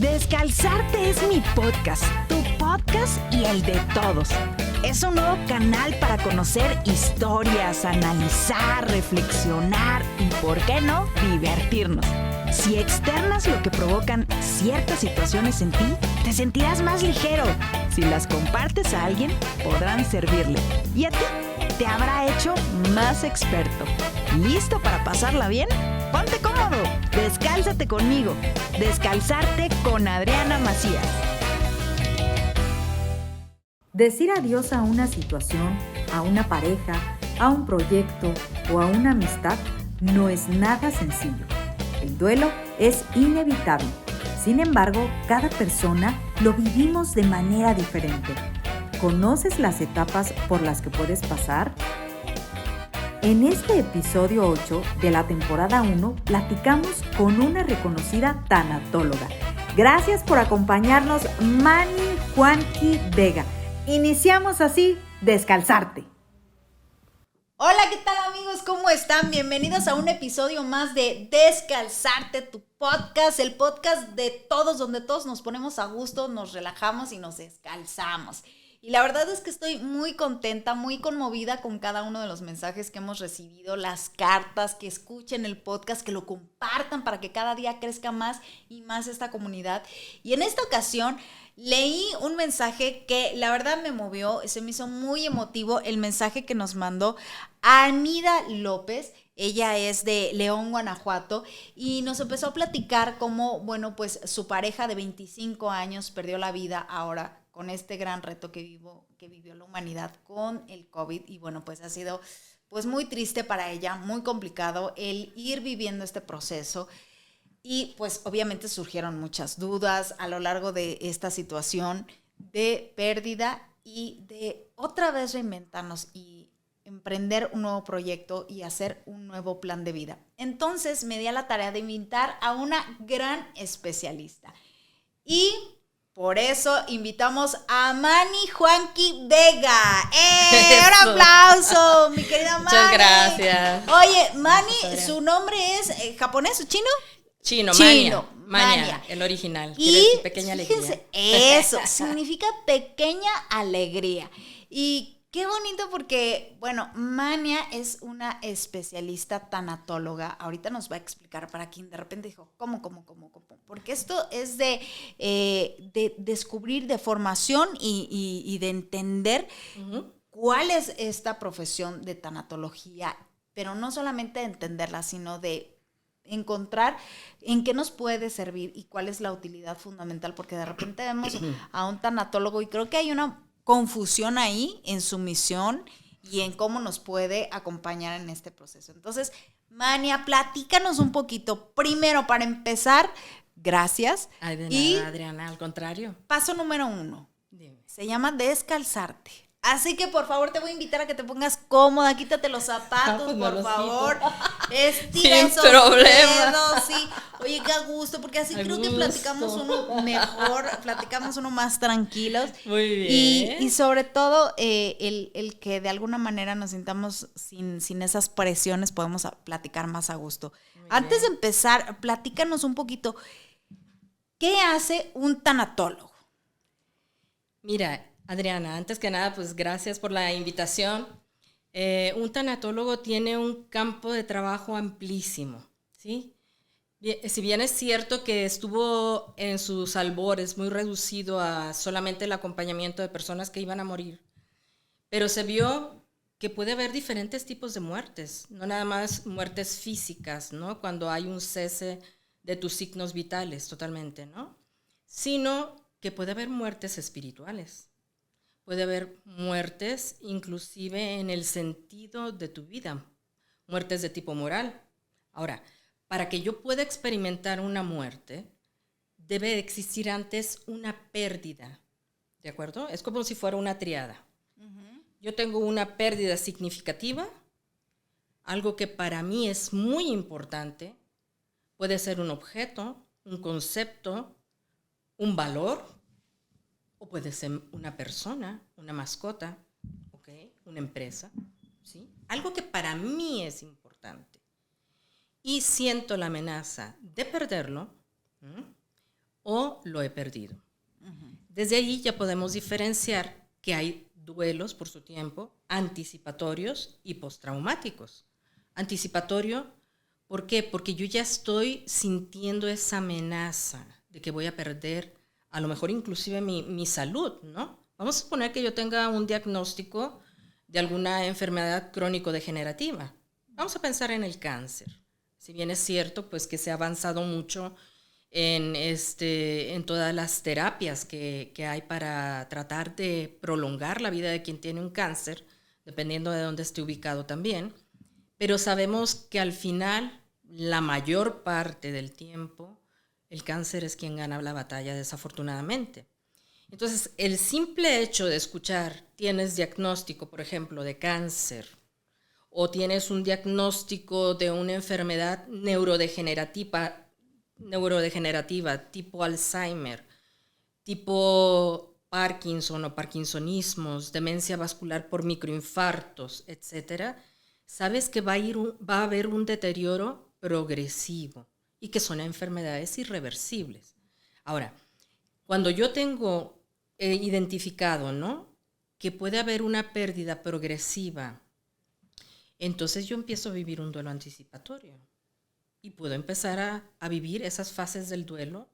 Descalzarte es mi podcast, tu podcast y el de todos. Es un nuevo canal para conocer historias, analizar, reflexionar y, ¿por qué no?, divertirnos. Si externas lo que provocan ciertas situaciones en ti, te sentirás más ligero. Si las compartes a alguien, podrán servirle. Y a ti, te habrá hecho más experto. ¿Listo para pasarla bien? Ponte cómodo. Descálzate conmigo. Descalzarte con Adriana Macías. Decir adiós a una situación, a una pareja, a un proyecto o a una amistad no es nada sencillo. El duelo es inevitable. Sin embargo, cada persona lo vivimos de manera diferente. ¿Conoces las etapas por las que puedes pasar? En este episodio 8 de la temporada 1 platicamos con una reconocida tanatóloga. Gracias por acompañarnos, Mani Juanqui Vega. Iniciamos así, Descalzarte. Hola, ¿qué tal amigos? ¿Cómo están? Bienvenidos a un episodio más de Descalzarte, tu podcast, el podcast de todos, donde todos nos ponemos a gusto, nos relajamos y nos descalzamos. Y la verdad es que estoy muy contenta, muy conmovida con cada uno de los mensajes que hemos recibido, las cartas, que escuchen el podcast, que lo compartan para que cada día crezca más y más esta comunidad. Y en esta ocasión leí un mensaje que la verdad me movió, se me hizo muy emotivo, el mensaje que nos mandó Armida López. Ella es de León, Guanajuato, y nos empezó a platicar cómo, bueno, pues su pareja de 25 años perdió la vida ahora con este gran reto que vivió la humanidad con el COVID. Y bueno, pues ha sido pues muy triste para ella, muy complicado el ir viviendo este proceso. Y pues obviamente surgieron muchas dudas a lo largo de esta situación de pérdida y de otra vez reinventarnos y emprender un nuevo proyecto y hacer un nuevo plan de vida. Entonces me di a la tarea de invitar a una gran especialista. Y por eso invitamos a Mani Juanqui Vega. ¡Un aplauso, mi querida Mani! Muchas gracias. Oye, Mani, su nombre es japonés o chino. Chino, Mania, el original. Y pequeña fíjense, alegría. eso significa pequeña alegría. Y qué bonito porque, bueno, Mania es una especialista tanatóloga. Ahorita nos va a explicar para quien de repente dijo, ¿cómo? Porque esto es de descubrir, de formación y de entender cuál es esta profesión de tanatología, pero no solamente de entenderla, sino de encontrar en qué nos puede servir y cuál es la utilidad fundamental, porque de repente vemos a un tanatólogo y creo que hay una confusión ahí en su misión y en cómo nos puede acompañar en este proceso. Entonces, Mania, platícanos un poquito. Primero, para empezar, gracias. Ay, de y nada, Adriana, al contrario. Paso número 1. Dime. Se llama descalzarte. Así que por favor te voy a invitar a que te pongas cómoda, quítate los zapatos, pues por los favor. quito. Estira Sin esos problema. dedos, sí. Oye, qué a gusto, porque así A creo que gusto. platicamos uno mejor, platicamos uno más tranquilos. Muy bien. Y sobre todo, el que de alguna manera nos sintamos sin esas presiones, podemos platicar más a gusto. Antes de empezar, platícanos un poquito, ¿qué hace un tanatólogo? Mira, Adriana, antes que nada, pues gracias por la invitación. Un tanatólogo tiene un campo de trabajo amplísimo, ¿sí? Si bien es cierto que estuvo en sus albores muy reducido a solamente el acompañamiento de personas que iban a morir, pero se vio que puede haber diferentes tipos de muertes, no nada más muertes físicas, ¿no? Cuando hay un cese de tus signos vitales totalmente, ¿no? Sino que puede haber muertes espirituales. Puede haber muertes inclusive en el sentido de tu vida, muertes de tipo moral. Ahora, para que yo pueda experimentar una muerte, debe existir antes una pérdida, ¿de acuerdo? Es como si fuera una triada. Yo tengo una pérdida significativa, algo que para mí es muy importante, puede ser un objeto, un concepto, un valor, o puede ser una persona, una mascota, ¿okay? Una empresa, ¿sí? Algo que para mí es importante. Y siento la amenaza de perderlo, o o lo he perdido. Desde ahí ya podemos diferenciar que hay duelos por su tiempo, anticipatorios y postraumáticos. Anticipatorio, ¿por qué? Porque yo ya estoy sintiendo esa amenaza de que voy a perder a lo mejor inclusive mi salud, ¿no? Vamos a suponer que yo tenga un diagnóstico de alguna enfermedad crónico-degenerativa. Vamos a pensar en el cáncer. Si bien es cierto, pues que se ha avanzado mucho en todas las terapias que hay para tratar de prolongar la vida de quien tiene un cáncer, dependiendo de dónde esté ubicado también, pero sabemos que al final, la mayor parte del tiempo, el cáncer es quien gana la batalla, desafortunadamente. Entonces, el simple hecho de escuchar, tienes diagnóstico, por ejemplo, de cáncer, o tienes un diagnóstico de una enfermedad neurodegenerativa tipo Alzheimer, tipo Parkinson o parkinsonismos, demencia vascular por microinfartos, etcétera, sabes que va a haber un deterioro progresivo y que son enfermedades irreversibles. Ahora, cuando yo tengo identificado, ¿no?, que puede haber una pérdida progresiva, entonces yo empiezo a vivir un duelo anticipatorio y puedo empezar a vivir esas fases del duelo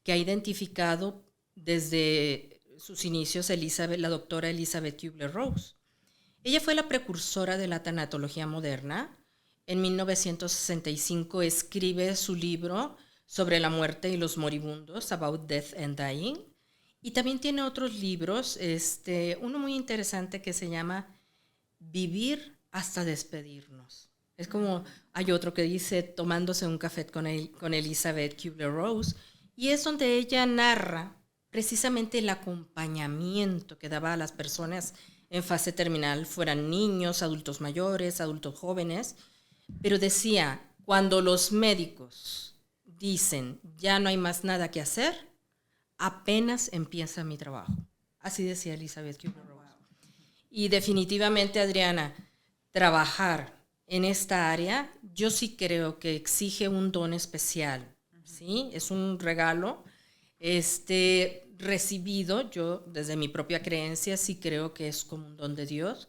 que ha identificado desde sus inicios la doctora Elizabeth Kubler-Ross. Ella fue la precursora de la tanatología moderna. En 1965 escribe su libro sobre la muerte y los moribundos, About Death and Dying, y también tiene otros libros, uno muy interesante que se llama Vivir hasta despedirnos. Es como, hay otro que dice Tomándose un café con Elizabeth Kubler-Ross, y es donde ella narra precisamente el acompañamiento que daba a las personas en fase terminal, fueran niños, adultos mayores, adultos jóvenes, pero decía, cuando los médicos dicen, ya no hay más nada que hacer, apenas empieza mi trabajo. Así decía Elizabeth Kubler-Ross. Y definitivamente, Adriana, trabajar en esta área, yo sí creo que exige un don especial, ¿sí? Es un regalo recibido, yo desde mi propia creencia sí creo que es como un don de Dios,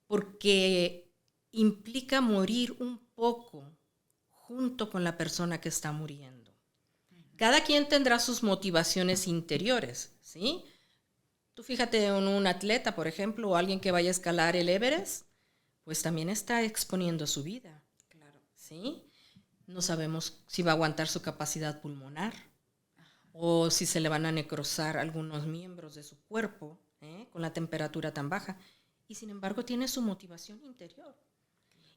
porque implica morir un poco junto con la persona que está muriendo. Cada quien tendrá sus motivaciones interiores, ¿sí? Tú fíjate en un atleta, por ejemplo, o alguien que vaya a escalar el Everest, pues también está exponiendo su vida, claro, ¿sí? No sabemos si va a aguantar su capacidad pulmonar o si se le van a necrosar algunos miembros de su cuerpo con la temperatura tan baja. Y sin embargo tiene su motivación interior.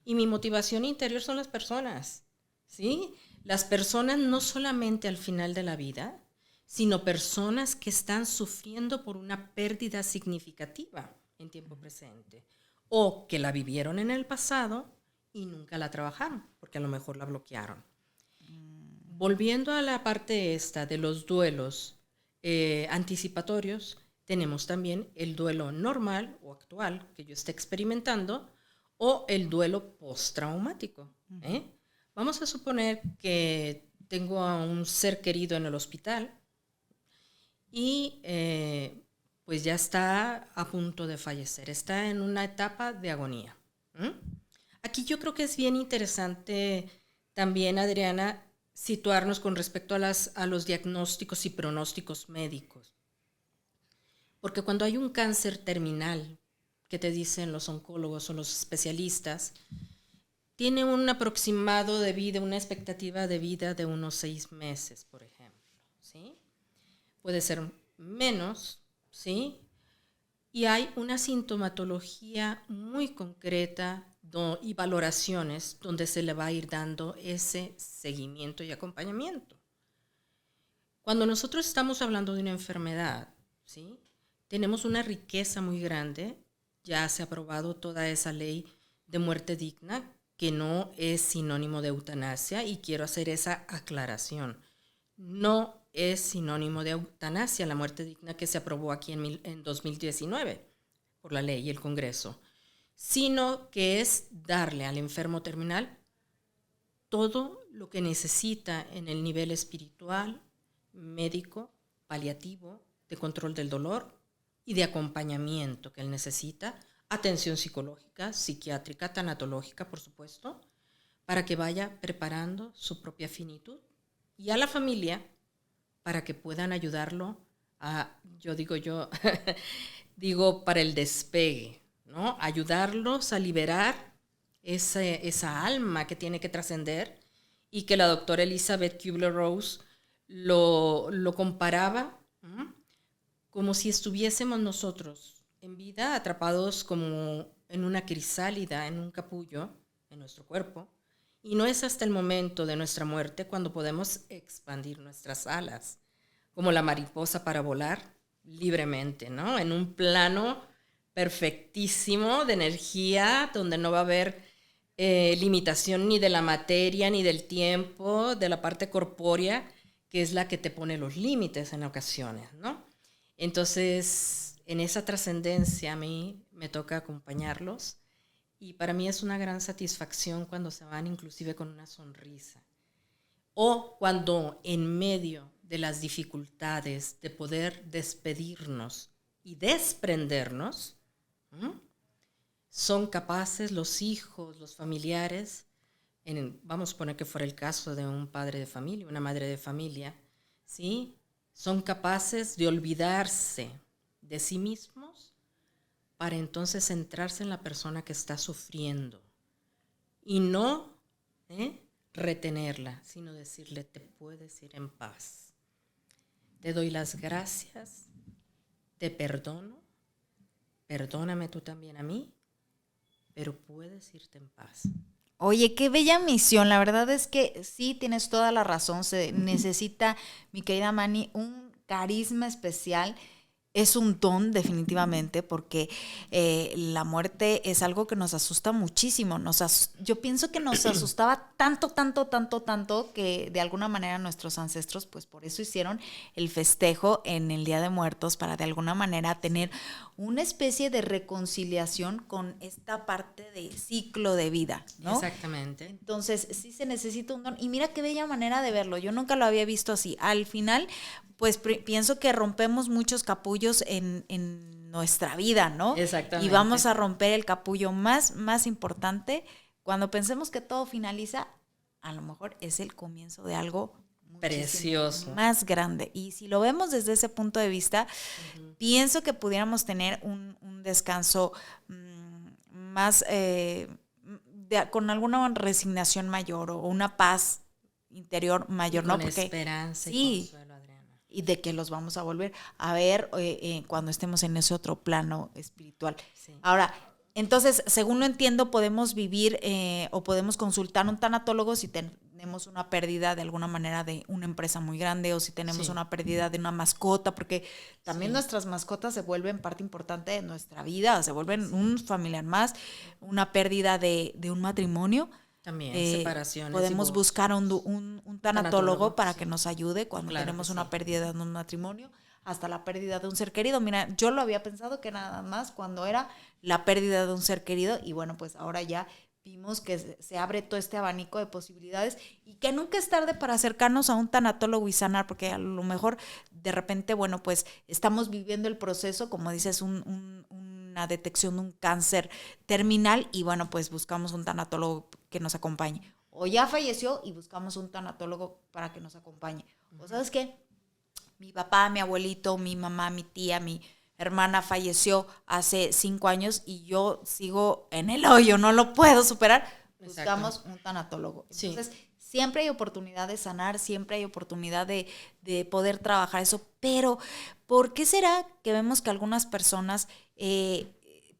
Y mi motivación interior son las personas, ¿sí? Las personas no solamente al final de la vida, sino personas que están sufriendo por una pérdida significativa en tiempo presente, o que la vivieron en el pasado y nunca la trabajaron, porque a lo mejor la bloquearon. Volviendo a la parte de los duelos anticipatorios, tenemos también el duelo normal o actual que yo esté experimentando, o el duelo postraumático. Vamos a suponer que tengo a un ser querido en el hospital y pues ya está a punto de fallecer, está en una etapa de agonía. Aquí yo creo que es bien interesante también, Adriana, situarnos con respecto a los diagnósticos y pronósticos médicos. Porque cuando hay un cáncer terminal, que te dicen los oncólogos o los especialistas, tiene un aproximado de vida, una expectativa de vida de unos 6 meses, por ejemplo, ¿sí? Puede ser menos, ¿sí? Y hay una sintomatología muy concreta y valoraciones donde se le va a ir dando ese seguimiento y acompañamiento. Cuando nosotros estamos hablando de una enfermedad, ¿sí?, tenemos una riqueza muy grande. Ya se ha aprobado toda esa ley de muerte digna, que no es sinónimo de eutanasia, y quiero hacer esa aclaración. No es sinónimo de eutanasia la muerte digna que se aprobó aquí en 2019 por la ley y el Congreso, sino que es darle al enfermo terminal todo lo que necesita en el nivel espiritual, médico, paliativo, de control del dolor y de acompañamiento que él necesita, atención psicológica, psiquiátrica, tanatológica, por supuesto, para que vaya preparando su propia finitud, y a la familia para que puedan ayudarlo a, digo, para el despegue, ¿no? Ayudarlos a liberar esa alma que tiene que trascender, y que la doctora Elizabeth Kubler-Ross lo comparaba como si estuviésemos nosotros en vida atrapados como en una crisálida, en un capullo, en nuestro cuerpo, y no es hasta el momento de nuestra muerte cuando podemos expandir nuestras alas, como la mariposa, para volar libremente, ¿no? En un plano perfectísimo de energía, donde no va a haber limitación ni de la materia, ni del tiempo, de la parte corpórea, que es la que te pone los límites en ocasiones, ¿no? Entonces, en esa trascendencia a mí me toca acompañarlos, y para mí es una gran satisfacción cuando se van inclusive con una sonrisa, o cuando en medio de las dificultades de poder despedirnos y desprendernos, son capaces los hijos, los familiares, vamos a poner que fuera el caso de un padre de familia, una madre de familia, ¿sí? Son capaces de olvidarse de sí mismos para entonces centrarse en la persona que está sufriendo, y no retenerla, sino decirle: te puedes ir en paz, te doy las gracias, te perdono, perdóname tú también a mí, pero puedes irte en paz. Oye, qué bella misión. La verdad es que sí, tienes toda la razón. Se necesita, mi querida Manny, un carisma especial. Es un don, definitivamente, porque la muerte es algo que nos asusta muchísimo. Yo pienso que nos asustaba tanto, que de alguna manera nuestros ancestros, pues por eso hicieron el festejo en el Día de Muertos, para de alguna manera tener una especie de reconciliación con esta parte de ciclo de vida, ¿no? Exactamente. Entonces, sí se necesita un don. Y mira qué bella manera de verlo. Yo nunca lo había visto así. Al final, pues pienso que rompemos muchos capullos en nuestra vida, ¿no? Exactamente. Y vamos a romper el capullo más importante. Cuando pensemos que todo finaliza, a lo mejor es el comienzo de algo precioso, más grande. Y si lo vemos desde ese punto de vista, pienso que pudiéramos tener un descanso más, con alguna resignación mayor, o una paz interior mayor, ¿no? Porque esperanza y consuelo, Adriana. Y de que los vamos a volver a ver cuando estemos en ese otro plano espiritual. Sí. Ahora, entonces, según lo entiendo, podemos vivir o podemos consultar a un tanatólogo si tenemos una pérdida de alguna manera de una empresa muy grande, o si tenemos una pérdida de una mascota, porque también nuestras mascotas se vuelven parte importante de nuestra vida, se vuelven un familiar más, una pérdida de un matrimonio. También, separaciones. Podemos buscar un tanatólogo para que nos ayude cuando tenemos una pérdida de un matrimonio, hasta la pérdida de un ser querido. Mira, yo lo había pensado que nada más cuando era la pérdida de un ser querido, y bueno, pues ahora ya vimos que se abre todo este abanico de posibilidades, y que nunca es tarde para acercarnos a un tanatólogo y sanar, porque a lo mejor de repente, bueno, pues estamos viviendo el proceso, como dices, una detección de un cáncer terminal, y bueno, pues buscamos un tanatólogo que nos acompañe. O ya falleció y buscamos un tanatólogo para que nos acompañe. O ¿sabes qué? Mi papá, mi abuelito, mi mamá, mi tía, mi hermana falleció hace 5 años y yo sigo en el hoyo, no lo puedo superar. Buscamos un tanatólogo. Entonces, siempre hay oportunidad de sanar, siempre hay oportunidad de poder trabajar eso. Pero, ¿por qué será que vemos que algunas personas,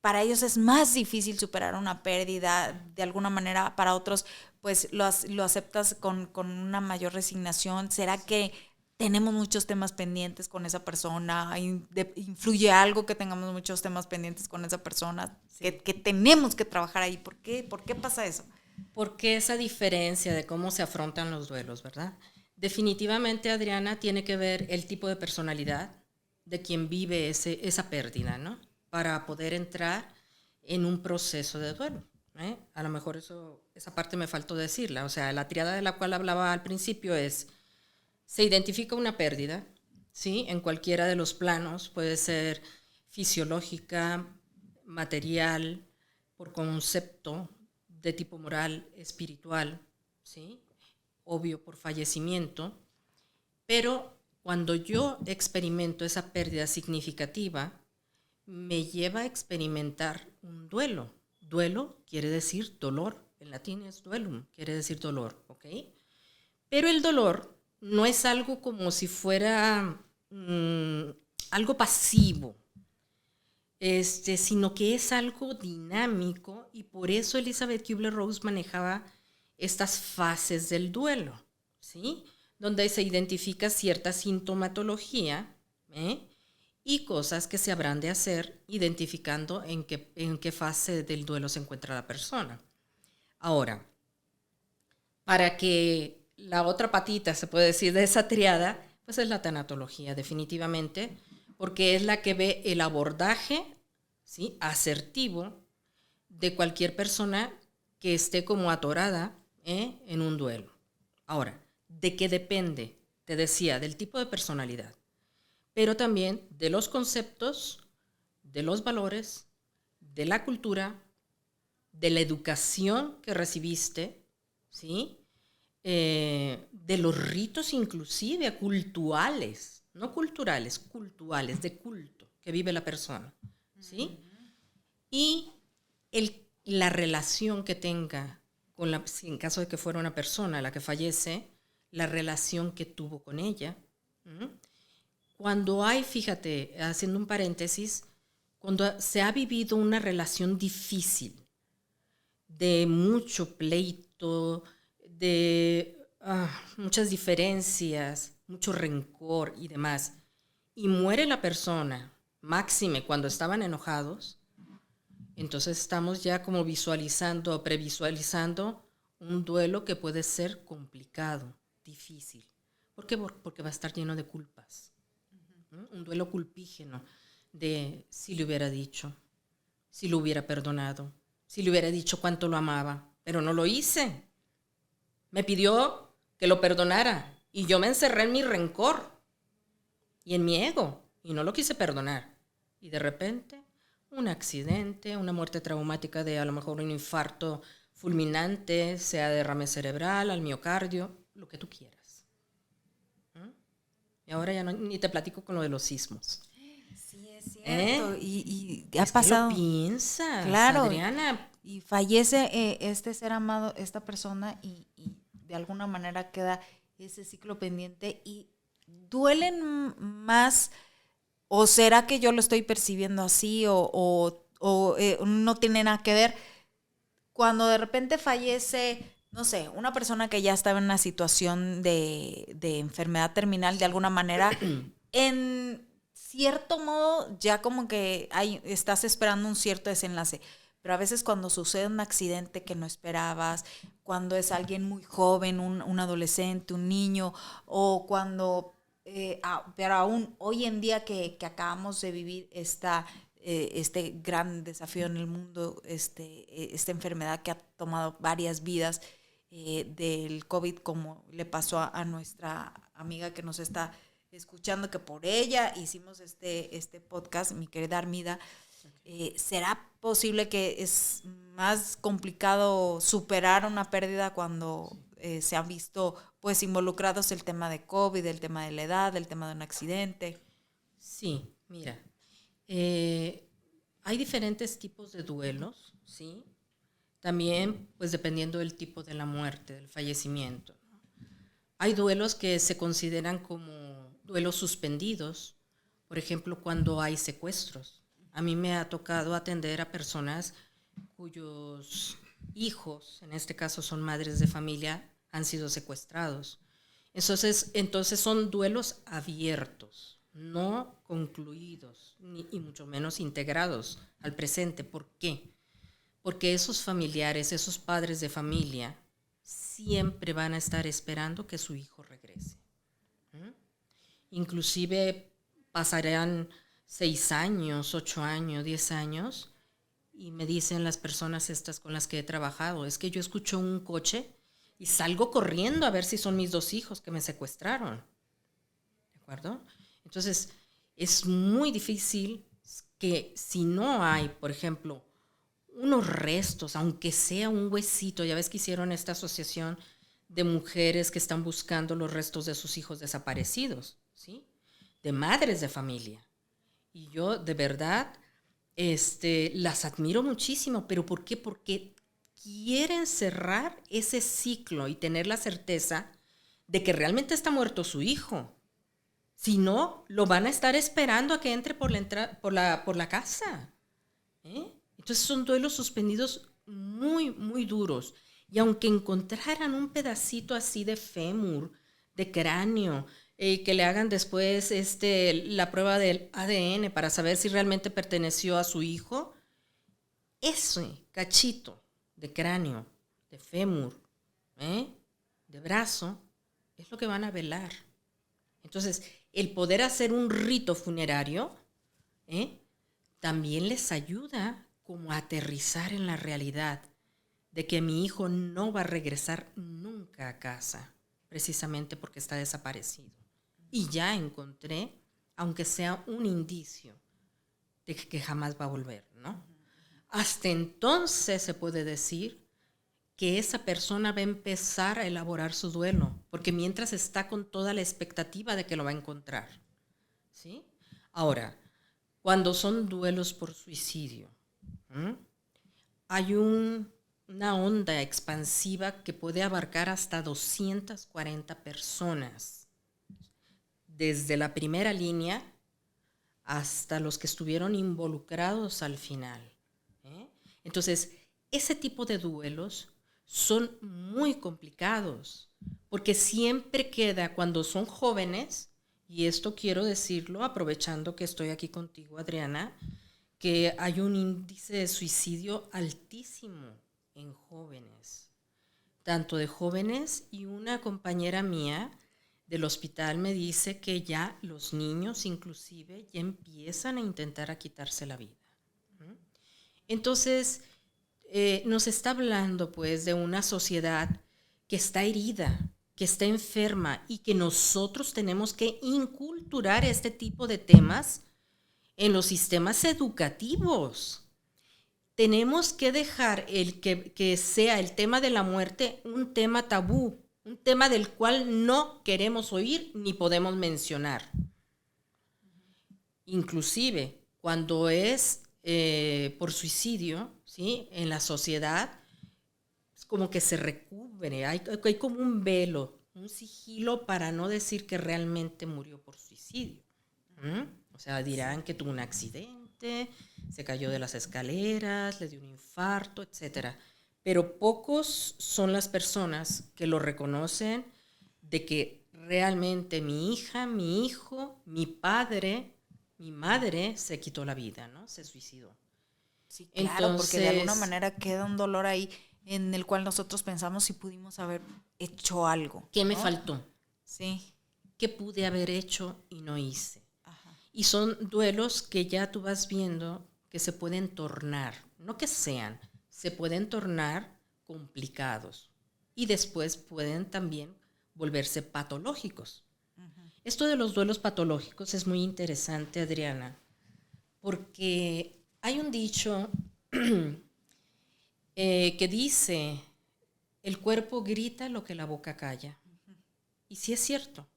para ellos es más difícil superar una pérdida? De alguna manera, para otros, pues lo aceptas con una mayor resignación. ¿Será que tenemos muchos temas pendientes con esa persona? ¿Influye algo que tengamos muchos temas pendientes con esa persona? Que tenemos que trabajar ahí. ¿Por qué pasa eso? Porque esa diferencia de cómo se afrontan los duelos, ¿verdad? Definitivamente, Adriana, tiene que ver el tipo de personalidad de quien vive esa pérdida, ¿no? Para poder entrar en un proceso de duelo, ¿eh? A lo mejor esa parte me faltó decirla. O sea, la triada de la cual hablaba al principio es: se identifica una pérdida, ¿sí? En cualquiera de los planos, puede ser fisiológica, material, por concepto de tipo moral, espiritual, ¿sí? Obvio por fallecimiento, pero cuando yo experimento esa pérdida significativa, me lleva a experimentar un duelo. Duelo quiere decir dolor, en latín es duelum, quiere decir dolor, ¿ok? Pero el dolor no es algo como si fuera algo pasivo, sino que es algo dinámico, y por eso Elizabeth Kubler-Ross manejaba estas fases del duelo, ¿sí? Donde se identifica cierta sintomatología y cosas que se habrán de hacer identificando en qué fase del duelo se encuentra la persona. Ahora, para que la otra patita, se puede decir, de esa triada, pues es la tanatología, definitivamente, porque es la que ve el abordaje, ¿sí?, asertivo de cualquier persona que esté como atorada en un duelo. Ahora, ¿de qué depende? Te decía, del tipo de personalidad, pero también de los conceptos, de los valores, de la cultura, de la educación que recibiste, ¿sí?, de los ritos inclusive cultuales, no culturales, cultuales, de culto que vive la persona, ¿sí? Y la relación que tenga con en caso de que fuera una persona la que fallece, la relación que tuvo con ella. Cuando hay, fíjate, haciendo un paréntesis, cuando se ha vivido una relación difícil, de mucho pleito, de muchas diferencias, mucho rencor y demás, y muere la persona, máxime cuando estaban enojados, entonces estamos ya como visualizando, previsualizando un duelo que puede ser complicado, difícil. ¿Por qué? Porque va a estar lleno de culpas. Un duelo culpígeno de si le hubiera dicho, si lo hubiera perdonado, si le hubiera dicho cuánto lo amaba, pero no lo hice. Me pidió que lo perdonara y yo me encerré en mi rencor y en mi ego y no lo quise perdonar. Y de repente, un accidente, una muerte traumática de a lo mejor un infarto fulminante, sea derrame cerebral, al miocardio, lo que tú quieras. Y ahora ya ni te platico con lo de los sismos. Sí, es cierto. Y ha es pasado. Que lo piensas, claro, Adriana. Y fallece este ser amado, esta persona, y de alguna manera queda ese ciclo pendiente y duelen más. ¿O será que yo lo estoy percibiendo así o no tiene nada que ver? Cuando de repente fallece, no sé, una persona que ya estaba en una situación de enfermedad terminal, de alguna manera, en cierto modo ya como que estás esperando un cierto desenlace. Pero a veces cuando sucede un accidente que no esperabas, cuando es alguien muy joven, un adolescente, un niño, o cuando... pero aún hoy en día que acabamos de vivir este gran desafío en el mundo, esta enfermedad que ha tomado varias vidas del COVID, como le pasó a nuestra amiga que nos está escuchando, que por ella hicimos este podcast, mi querida Armida. ¿Será posible que es más complicado superar una pérdida cuando se han visto pues involucrados el tema de COVID, el tema de la edad, el tema de un accidente? Sí, mira, hay diferentes tipos de duelos, ¿sí? También, pues dependiendo del tipo de la muerte, del fallecimiento, ¿no? Hay duelos que se consideran como duelos suspendidos, por ejemplo, cuando hay secuestros. A mí me ha tocado atender a personas cuyos hijos, en este caso son madres de familia, han sido secuestrados. Entonces son duelos abiertos, no concluidos, y mucho menos integrados al presente. ¿Por qué? Porque esos familiares, esos padres de familia, siempre van a estar esperando que su hijo regrese. Inclusive pasarán 6 años, 8 años, 10 años, y me dicen las personas estas con las que he trabajado, es que yo escucho un coche y salgo corriendo a ver si son mis 2 hijos que me secuestraron. ¿De acuerdo? Entonces, es muy difícil que si no hay, por ejemplo, unos restos, aunque sea un huesito, ya ves que hicieron esta asociación de mujeres que están buscando los restos de sus hijos desaparecidos, ¿sí? De madres de familia. Y yo, de verdad, las admiro muchísimo. ¿Pero por qué? Porque quieren cerrar ese ciclo y tener la certeza de que realmente está muerto su hijo. Si no, lo van a estar esperando a que entre por la casa. Entonces son duelos suspendidos muy, muy duros. Y aunque encontraran un pedacito así de fémur, de cráneo, que le hagan después la prueba del ADN para saber si realmente perteneció a su hijo, ese cachito de cráneo, de fémur, de brazo, es lo que van a velar. Entonces, el poder hacer un rito funerario también les ayuda como a aterrizar en la realidad de que mi hijo no va a regresar nunca a casa, precisamente porque está desaparecido. Y ya encontré, aunque sea un indicio, de que jamás va a volver, ¿no? Hasta entonces se puede decir que esa persona va a empezar a elaborar su duelo, porque mientras está con toda la expectativa de que lo va a encontrar, ¿sí? Ahora, cuando son duelos por suicidio, hay una onda expansiva que puede abarcar hasta 240 personas, desde la primera línea hasta los que estuvieron involucrados al final. Entonces, ese tipo de duelos son muy complicados, porque siempre queda cuando son jóvenes, y esto quiero decirlo aprovechando que estoy aquí contigo, Adriana, que hay un índice de suicidio altísimo en jóvenes, tanto de jóvenes, y una compañera mía del hospital me dice que ya los niños inclusive ya empiezan a intentar quitarse la vida. Entonces, nos está hablando pues de una sociedad que está herida, que está enferma, y que nosotros tenemos que inculturar este tipo de temas en los sistemas educativos. Tenemos que dejar que sea el tema de la muerte un tema tabú, un tema del cual no queremos oír ni podemos mencionar. Inclusive, cuando es por suicidio, ¿sí? En la sociedad, es como que se recubre, hay como un velo, un sigilo para no decir que realmente murió por suicidio. O sea, dirán que tuvo un accidente, se cayó de las escaleras, le dio un infarto, etc. Pero pocos son las personas que lo reconocen, de que realmente mi hija, mi hijo, mi padre, mi madre se quitó la vida, ¿no? Se suicidó. Sí, claro. Entonces, porque de alguna manera queda un dolor ahí en el cual nosotros pensamos si pudimos haber hecho algo. ¿Qué me faltó? Sí. ¿Qué pude haber hecho y no hice? Ajá. Y son duelos que ya tú vas viendo que se pueden tornar, no que sean, se pueden tornar complicados y después pueden también volverse patológicos. Esto de los duelos patológicos es muy interesante, Adriana, porque hay un dicho que dice, el cuerpo grita lo que la boca calla. Y sí es cierto.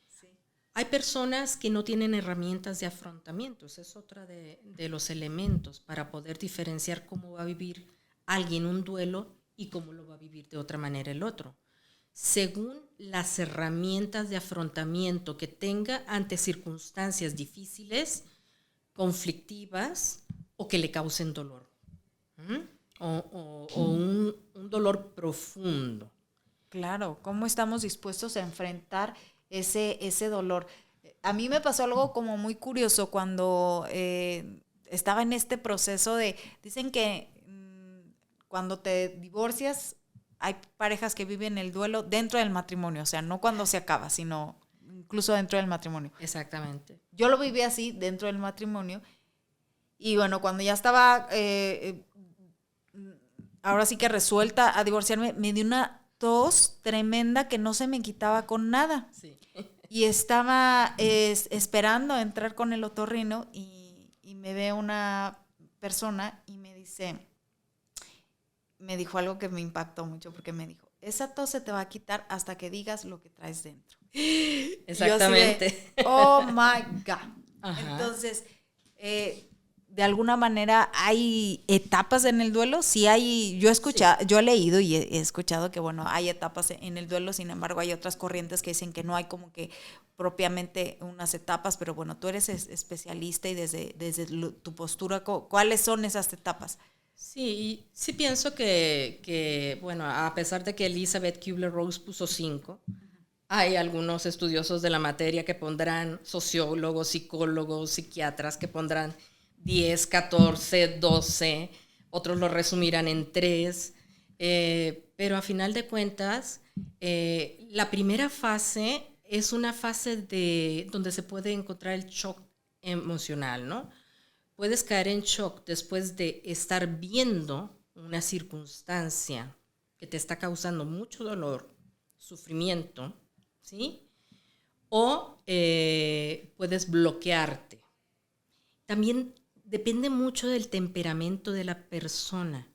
Sí. Hay personas que no tienen herramientas de afrontamiento. Ese es otro de los elementos para poder diferenciar cómo va a vivir alguien un duelo y cómo lo va a vivir de otra manera el otro, según las herramientas de afrontamiento que tenga ante circunstancias difíciles, conflictivas o que le causen dolor, o un dolor profundo. Claro, ¿cómo estamos dispuestos a enfrentar ese dolor? A mí me pasó algo como muy curioso cuando estaba en este proceso dicen que cuando te divorcias, hay parejas que viven el duelo dentro del matrimonio, o sea, no cuando se acaba, sino incluso dentro del matrimonio. Exactamente. Yo lo viví así, dentro del matrimonio, y bueno, cuando ya estaba, ahora sí que resuelta a divorciarme, me dio una tos tremenda que no se me quitaba con nada. Sí. Y estaba esperando entrar con el otorrino y me ve una persona y me dijo algo que me impactó mucho porque me dijo, esa tos se te va a quitar hasta que digas lo que traes dentro. Exactamente. Oh my God. Ajá. Entonces, de alguna manera hay etapas en el duelo. Sí hay, yo he leído y he escuchado que bueno, hay etapas en el duelo, sin embargo hay otras corrientes que dicen que no hay como que propiamente unas etapas, pero bueno, tú eres especialista y desde tu postura, ¿cuáles son esas etapas? Sí, sí pienso que, bueno, a pesar de que Elizabeth Kubler-Ross puso 5, hay algunos estudiosos de la materia que pondrán, sociólogos, psicólogos, psiquiatras, que pondrán 10, 14, 12, otros lo resumirán en 3, pero a final de cuentas, la primera fase es una fase donde se puede encontrar el shock emocional, ¿no? Puedes caer en shock después de estar viendo una circunstancia que te está causando mucho dolor, sufrimiento, ¿sí? O puedes bloquearte. También depende mucho del temperamento de la persona.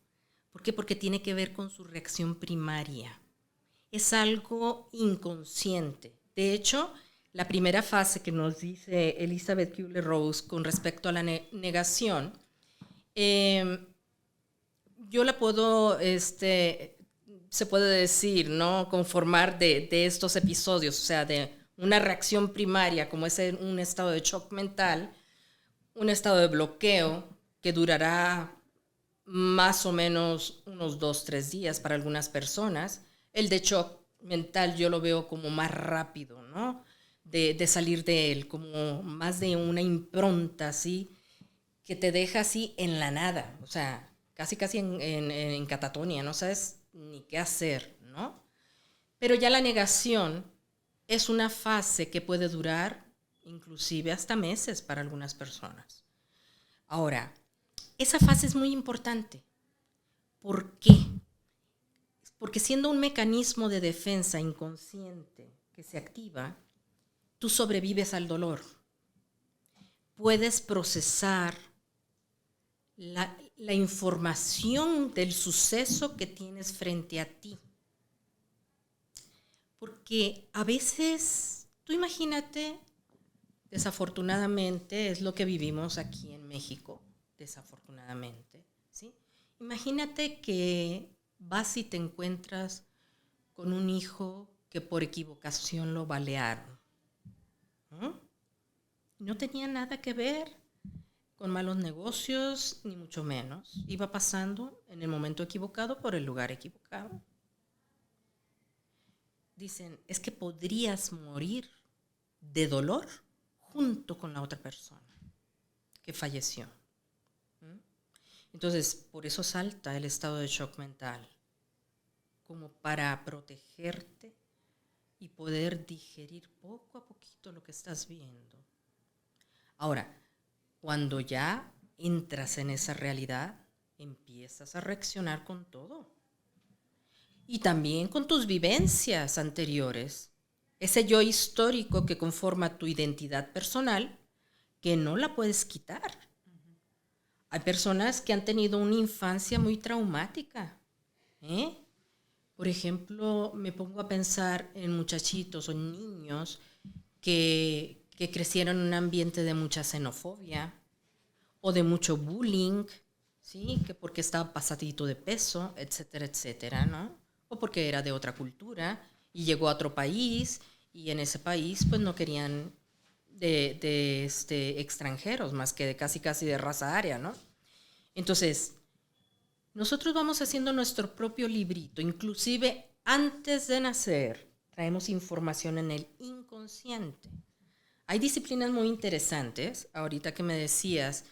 ¿Por qué? Porque tiene que ver con su reacción primaria. Es algo inconsciente. De hecho, la primera fase que nos dice Elizabeth Kubler-Ross con respecto a la negación, yo la puedo, se puede decir, ¿no? Conformar de estos episodios, o sea, de una reacción primaria, como es un estado de shock mental, un estado de bloqueo que durará más o menos unos 2-3 días para algunas personas. El de shock mental yo lo veo como más rápido, ¿no? De salir de él, como más de una impronta, así, que te deja así en la nada, o sea, casi en catatonia, no sabes ni qué hacer, ¿no? Pero ya la negación es una fase que puede durar inclusive hasta meses para algunas personas. Ahora, esa fase es muy importante. ¿Por qué? Porque siendo un mecanismo de defensa inconsciente que se activa, tú sobrevives al dolor. Puedes procesar la información del suceso que tienes frente a ti. Porque a veces, tú imagínate, desafortunadamente, es lo que vivimos aquí en México, desafortunadamente, ¿sí? Imagínate que vas y te encuentras con un hijo que por equivocación lo balearon. No tenía nada que ver con malos negocios, ni mucho menos. Iba pasando en el momento equivocado por el lugar equivocado. Dicen, es que podrías morir de dolor junto con la otra persona que falleció. Entonces, por eso salta el estado de shock mental, como para protegerte y poder digerir poco a poquito lo que estás viendo. Ahora, cuando ya entras en esa realidad, empiezas a reaccionar con todo. Y también con tus vivencias anteriores. Ese yo histórico que conforma tu identidad personal, que no la puedes quitar. Hay personas que han tenido una infancia muy traumática. Por ejemplo, me pongo a pensar en muchachitos o niños que crecieron en un ambiente de mucha xenofobia o de mucho bullying, ¿sí? Que porque estaba pasadito de peso, etcétera, etcétera, ¿no? O porque era de otra cultura y llegó a otro país y en ese país pues no querían de extranjeros más que de casi de raza aria, ¿no? Entonces, nosotros vamos haciendo nuestro propio librito, inclusive antes de nacer traemos información en el inconsciente. Hay disciplinas muy interesantes, ahorita que me decías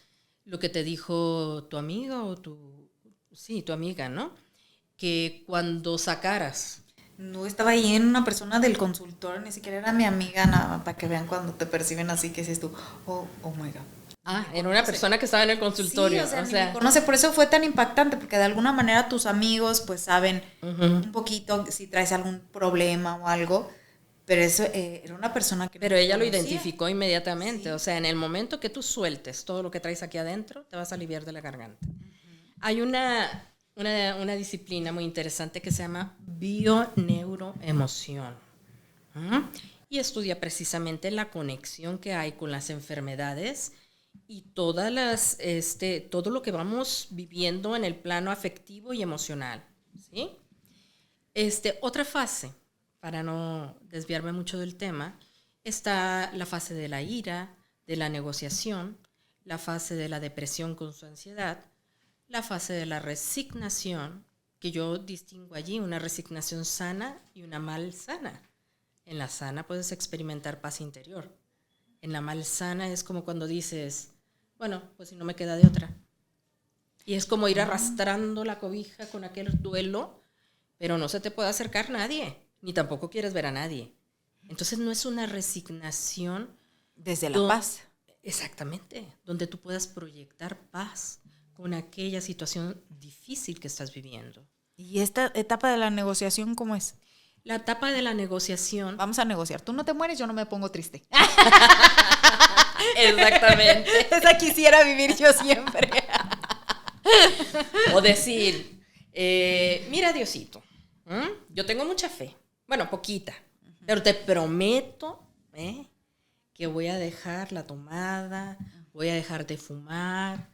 lo que te dijo tu amiga o tu amiga, ¿no? Que cuando sacaras... No estaba ahí en una persona del consultor, ni siquiera era mi amiga, nada, para que vean cuando te perciben así, que dices tú, oh my God. Era una persona que estaba en el consultorio. Sí, o sea, me conoce, por eso fue tan impactante, porque de alguna manera tus amigos pues saben un poquito si traes algún problema o algo, Pero eso era una persona que... Pero no ella lo conocía. identificó inmediatamente. Sí. O sea, en el momento que tú sueltes todo lo que traes aquí adentro, te vas a aliviar de la garganta. Hay una disciplina muy interesante que se llama bioneuroemoción. Y estudia precisamente la conexión que hay con las enfermedades y todo lo que vamos viviendo en el plano afectivo y emocional. ¿Sí? Otra fase, para no desviarme mucho del tema, está la fase de la ira, de la negociación, la fase de la depresión con su ansiedad, la fase de la resignación, que yo distingo allí una resignación sana y una malsana. En la sana puedes experimentar paz interior. En la malsana es como cuando dices, bueno, pues si no me queda de otra. Y es como ir arrastrando la cobija con aquel duelo, pero no se te puede acercar nadie, ni tampoco quieres ver a nadie. Entonces no es una resignación. Desde la paz. Exactamente, donde tú puedas proyectar paz con aquella situación difícil que estás viviendo. ¿Y esta etapa de la negociación cómo es? La etapa de la negociación... Vamos a negociar. Tú no te mueres, yo no me pongo triste. Exactamente. Esa quisiera vivir yo siempre. O decir, mira Diosito, yo tengo mucha fe, bueno, poquita, pero te prometo que voy a dejar la tomada, voy a dejar de fumar,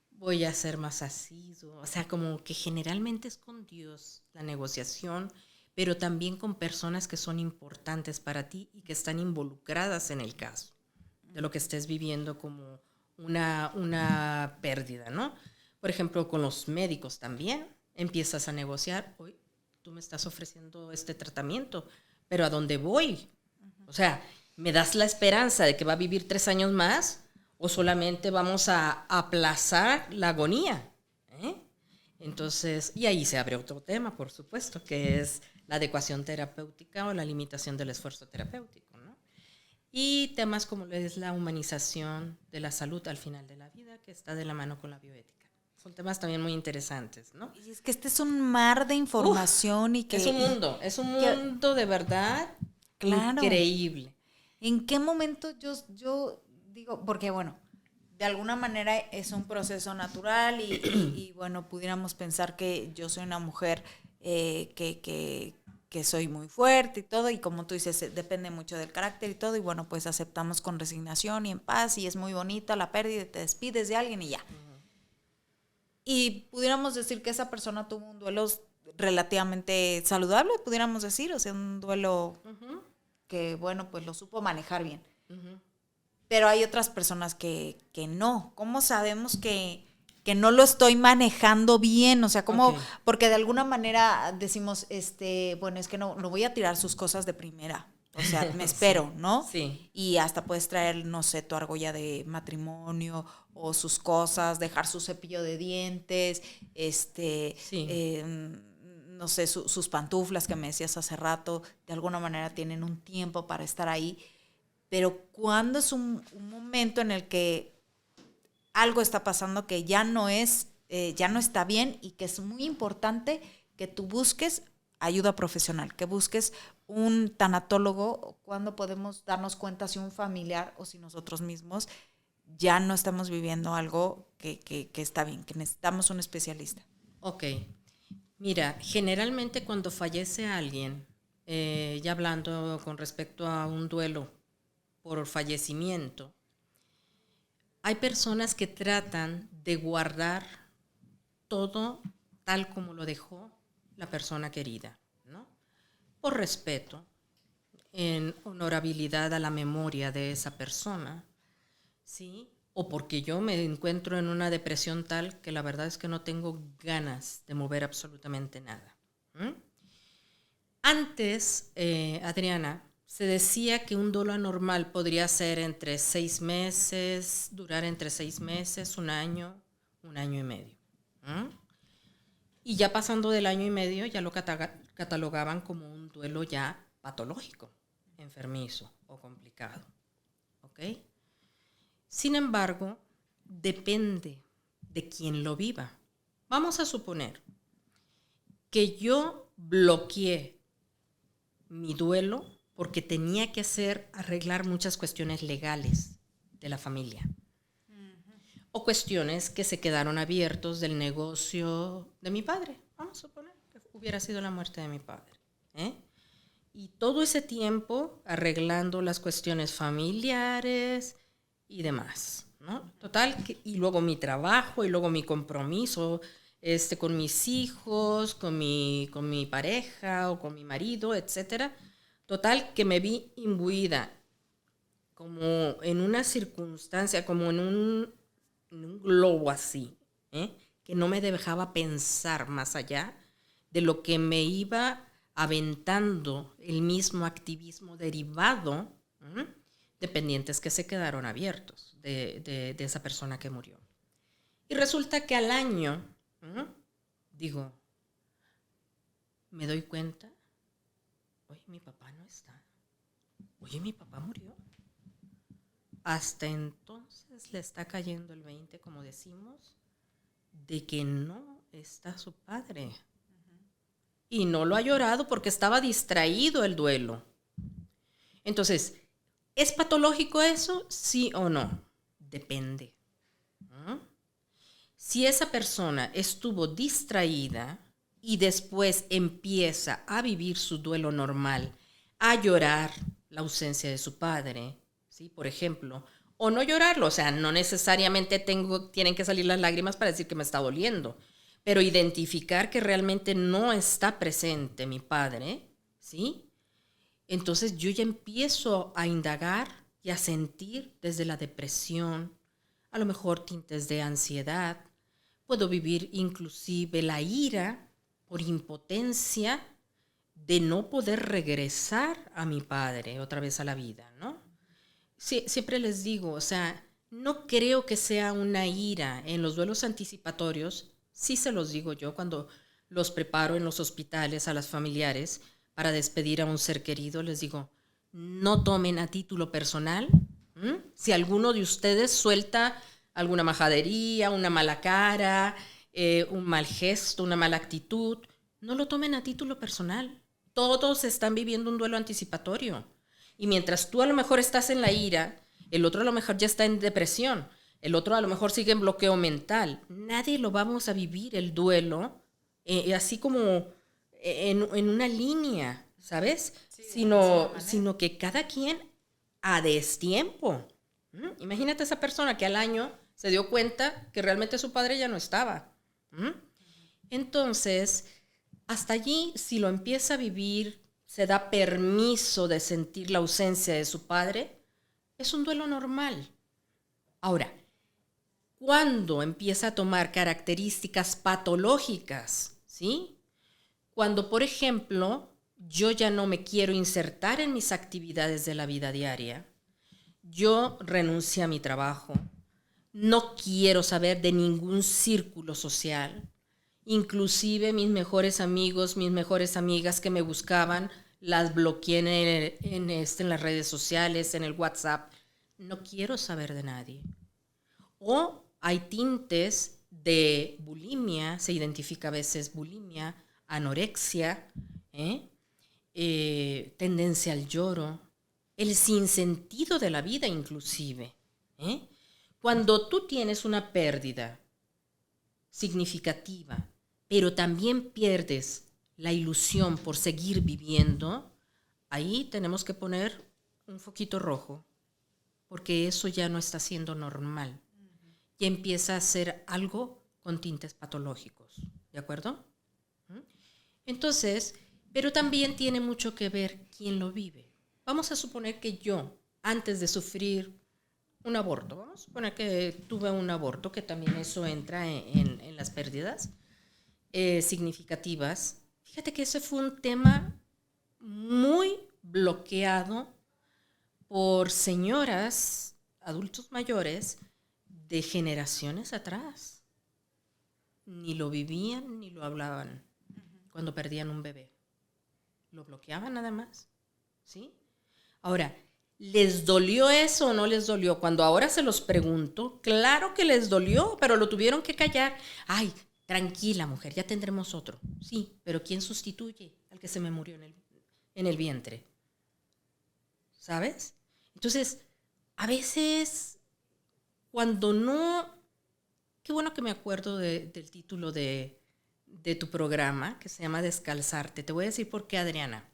voy a ser más asiduo. O sea, como que generalmente es con Dios la negociación, pero también con personas que son importantes para ti y que están involucradas en el caso de lo que estés viviendo como una pérdida, ¿no? Por ejemplo, con los médicos también empiezas a negociar, hoy tú me estás ofreciendo este tratamiento, pero ¿a dónde voy? O sea, ¿me das la esperanza de que va a vivir 3 años más o solamente vamos a aplazar la agonía? Entonces, y ahí se abre otro tema, por supuesto, que es la adecuación terapéutica o la limitación del esfuerzo terapéutico, ¿no? Y temas como es la humanización de la salud al final de la vida, que está de la mano con la bioética. Son temas también muy interesantes, ¿no? Y es que este es un mar de información y que... Es un mundo de verdad increíble. ¿En qué momento yo digo, porque bueno, de alguna manera es un proceso natural y bueno, pudiéramos pensar que yo soy una mujer que soy muy fuerte y todo, y como tú dices, depende mucho del carácter y todo, y bueno, pues aceptamos con resignación y en paz, y es muy bonita la pérdida, te despides de alguien y ya. Y pudiéramos decir que esa persona tuvo un duelo relativamente saludable, pudiéramos decir, o sea, un duelo que, bueno, pues lo supo manejar bien. Pero hay otras personas que no. ¿Cómo sabemos que no lo estoy manejando bien? O sea, ¿cómo? Okay. Porque de alguna manera decimos, bueno, es que no voy a tirar sus cosas de primera. O sea, me espero, ¿no? Sí. Y hasta puedes traer, no sé, tu argolla de matrimonio o sus cosas, dejar su cepillo de dientes, no sé, sus pantuflas que me decías hace rato, de alguna manera tienen un tiempo para estar ahí. Pero cuando es un momento en el que algo está pasando que ya no está bien y que es muy importante que tú busques ayuda profesional, que busques un tanatólogo, cuando podemos darnos cuenta si un familiar o si nosotros mismos ya no estamos viviendo algo que está bien, que necesitamos un especialista. Ok. Mira, generalmente cuando fallece alguien, ya hablando con respecto a un duelo por fallecimiento, hay personas que tratan de guardar todo tal como lo dejó la persona querida, ¿no? Por respeto, en honorabilidad a la memoria de esa persona, ¿sí? O porque yo me encuentro en una depresión tal que la verdad es que no tengo ganas de mover absolutamente nada. Antes, Adriana, se decía que un duelo anormal podría ser entre 6 meses, durar entre 6 meses, un año y medio. Y ya pasando del año y medio ya lo catalogaban como un duelo ya patológico, enfermizo o complicado. ¿Ok? Sin embargo, depende de quién lo viva. Vamos a suponer que yo bloqueé mi duelo porque tenía que arreglar muchas cuestiones legales de la familia. O cuestiones que se quedaron abiertos del negocio de mi padre. Vamos a suponer que hubiera sido la muerte de mi padre. Y todo ese tiempo arreglando las cuestiones familiares y demás, ¿no? Total, y luego mi trabajo y luego mi compromiso con mis hijos, con mi pareja o con mi marido, etcétera. Total, que me vi imbuida como en una circunstancia, como en un globo así, que no me dejaba pensar más allá de lo que me iba aventando el mismo activismo derivado de pendientes que se quedaron abiertos de esa persona que murió. Y resulta que al año, digo, me doy cuenta, oye, mi papá no está, oye, mi papá murió. Hasta entonces le está cayendo el 20, como decimos, de que no está su padre. Y no lo ha llorado porque estaba distraído el duelo. Entonces, ¿es patológico eso? ¿Sí o no? Depende. Si esa persona estuvo distraída y después empieza a vivir su duelo normal, a llorar la ausencia de su padre, ¿sí? Por ejemplo, o no llorarlo, o sea, no necesariamente tienen que salir las lágrimas para decir que me está doliendo, pero identificar que realmente no está presente mi padre, ¿sí? Entonces yo ya empiezo a indagar y a sentir desde la depresión, a lo mejor tintes de ansiedad, puedo vivir inclusive la ira por impotencia de no poder regresar a mi padre otra vez a la vida, ¿no? Sí, siempre les digo, o sea, no creo que sea una ira en los duelos anticipatorios. Sí se los digo yo cuando los preparo en los hospitales a las familiares para despedir a un ser querido, les digo, no tomen a título personal. Si alguno de ustedes suelta alguna majadería, una mala cara, un mal gesto, una mala actitud, no lo tomen a título personal. Todos están viviendo un duelo anticipatorio. Y mientras tú a lo mejor estás en la ira, el otro a lo mejor ya está en depresión, el otro a lo mejor sigue en bloqueo mental. Nadie lo vamos a vivir el duelo así como en una línea, ¿sabes? Sí, sino que cada quien a destiempo. Imagínate esa persona que al año se dio cuenta que realmente su padre ya no estaba. Entonces, hasta allí, si lo empieza a vivir, se da permiso de sentir la ausencia de su padre, es un duelo normal. Ahora, ¿cuándo empieza a tomar características patológicas? ¿Sí? Cuando, por ejemplo, yo ya no me quiero insertar en mis actividades de la vida diaria, yo renuncié a mi trabajo, no quiero saber de ningún círculo social, inclusive mis mejores amigos, mis mejores amigas que me buscaban, las bloqueé en las redes sociales, en el WhatsApp. No quiero saber de nadie. O hay tintes de bulimia, se identifica a veces bulimia, anorexia, tendencia al lloro, el sinsentido de la vida inclusive. Cuando tú tienes una pérdida significativa, pero también pierdes la ilusión por seguir viviendo, ahí tenemos que poner un foquito rojo, porque eso ya no está siendo normal. Ya empieza a ser algo con tintes patológicos, ¿de acuerdo? Entonces, pero también tiene mucho que ver quién lo vive. Vamos a suponer que yo, antes de sufrir un aborto, vamos a suponer que tuve un aborto, que también eso entra en las pérdidas significativas. Fíjate que ese fue un tema muy bloqueado por señoras, adultos mayores, de generaciones atrás. Ni lo vivían ni lo hablaban cuando perdían un bebé. Lo bloqueaban nada más, ¿sí? Ahora, ¿les dolió eso o no les dolió? Cuando ahora se los pregunto, claro que les dolió, pero lo tuvieron que callar. Ay, tranquila, mujer, ya tendremos otro. Sí, pero ¿quién sustituye al que se me murió en el vientre? ¿sabes? Entonces, a veces, cuando no... Qué bueno que me acuerdo del título de tu programa, que se llama Descalzarte. Te voy a decir por qué, Adriana.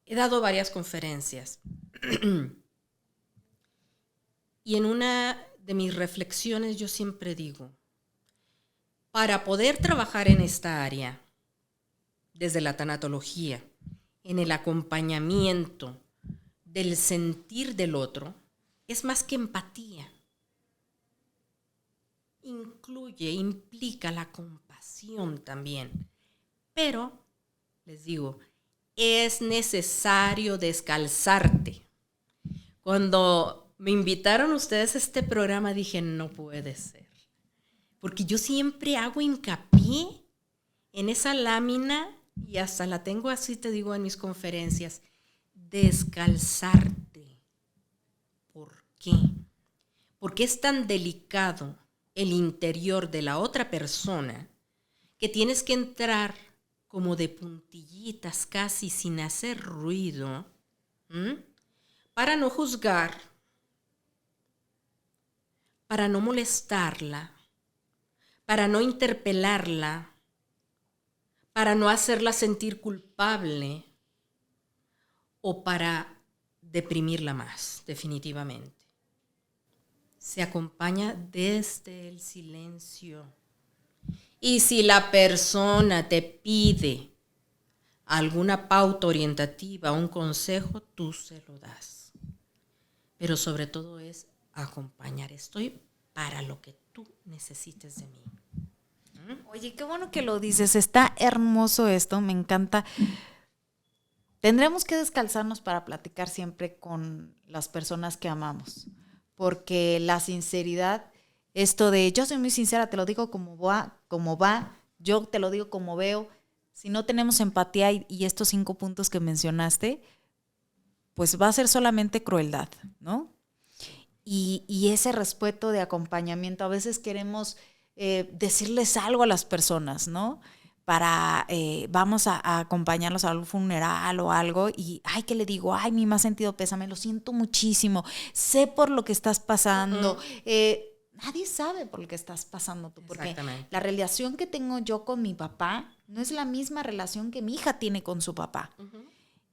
He dado varias conferencias y en una de mis reflexiones yo siempre digo, para poder trabajar en esta área, desde la tanatología, en el acompañamiento del sentir del otro, es más que empatía. Implica la compasión también. Pero, les digo, es necesario descalzarte. Cuando me invitaron ustedes a este programa, dije, no puede ser. Porque yo siempre hago hincapié en esa lámina, y hasta la tengo así, te digo, en mis conferencias, descalzarte. ¿Por qué? Porque es tan delicado el interior de la otra persona que tienes que entrar como de puntillitas, casi sin hacer ruido, para no juzgar, para no molestarla, para no interpelarla, para no hacerla sentir culpable o para deprimirla más, definitivamente. Se acompaña desde el silencio. Y si la persona te pide alguna pauta orientativa, un consejo, tú se lo das. Pero sobre todo es acompañar. Estoy para lo que tú necesites de mí. Oye, qué bueno que lo dices. Está hermoso esto, me encanta. Tendremos que descalzarnos para platicar siempre con las personas que amamos. Porque la sinceridad, esto de yo soy muy sincera, te lo digo como va, yo te lo digo como veo. Si no tenemos empatía y estos 5 puntos que mencionaste, pues va a ser solamente crueldad, ¿no? Y ese respeto de acompañamiento, a veces queremos decirles algo a las personas, ¿no? Para, vamos a acompañarlos a un funeral o algo y, ay, ¿qué le digo? Ay, mi más sentido pésame, lo siento muchísimo, sé por lo que estás pasando. Nadie sabe por lo que estás pasando tú, porque la relación que tengo yo con mi papá no es la misma relación que mi hija tiene con su papá.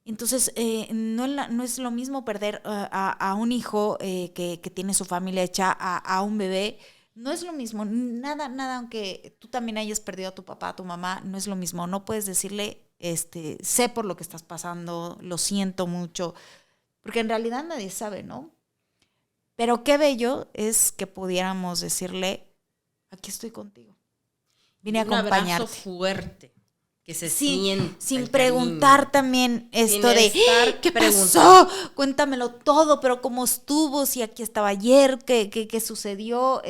Entonces, no es lo mismo perder a un hijo que tiene su familia hecha a un bebé. No es lo mismo, nada, aunque tú también hayas perdido a tu papá, a tu mamá, no es lo mismo. No puedes decirle, sé por lo que estás pasando, lo siento mucho, porque en realidad nadie sabe, ¿no? Pero qué bello es que pudiéramos decirle, aquí estoy contigo. Vine a acompañarte. Un abrazo fuerte, que se sienta. Sin preguntar también esto de, ¿qué pasó? Cuéntamelo todo, pero cómo estuvo, si aquí estaba ayer, qué sucedió.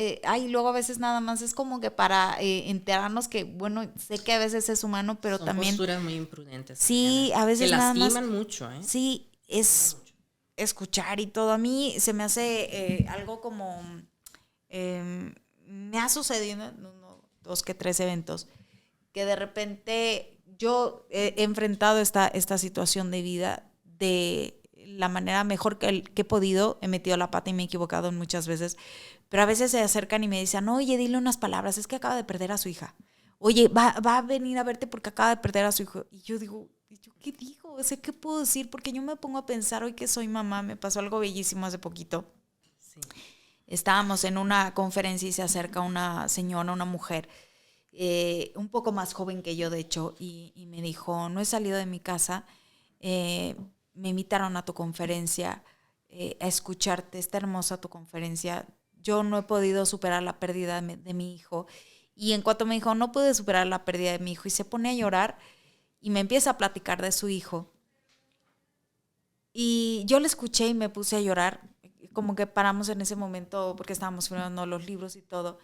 Luego a veces nada más es como que para enterarnos que, bueno, sé que a veces es humano, pero son también... Son posturas muy imprudentes. Sí, a veces nada más... Que lastiman mucho, ¿eh? Sí, es escuchar y todo. A mí se me hace algo como... me ha sucedido en 2 que 3 eventos que de repente yo he enfrentado esta situación de vida de la manera mejor que he podido. He metido la pata y me he equivocado muchas veces, pero a veces se acercan y me dicen, oye, dile unas palabras, es que acaba de perder a su hija. Oye, va a venir a verte porque acaba de perder a su hijo. Y yo digo, ¿yo qué digo? O sea, ¿qué puedo decir? Porque yo me pongo a pensar, hoy que soy mamá, me pasó algo bellísimo hace poquito. Sí. Estábamos en una conferencia y se acerca una señora, una mujer, un poco más joven que yo, de hecho, y me dijo, no he salido de mi casa, me invitaron a tu conferencia, a escucharte, está hermosa tu conferencia, yo no he podido superar la pérdida de mi hijo. Y en cuanto me dijo, no pude superar la pérdida de mi hijo, y se pone a llorar y me empieza a platicar de su hijo. Y yo le escuché y me puse a llorar, como que paramos en ese momento porque estábamos firmando los libros y todo.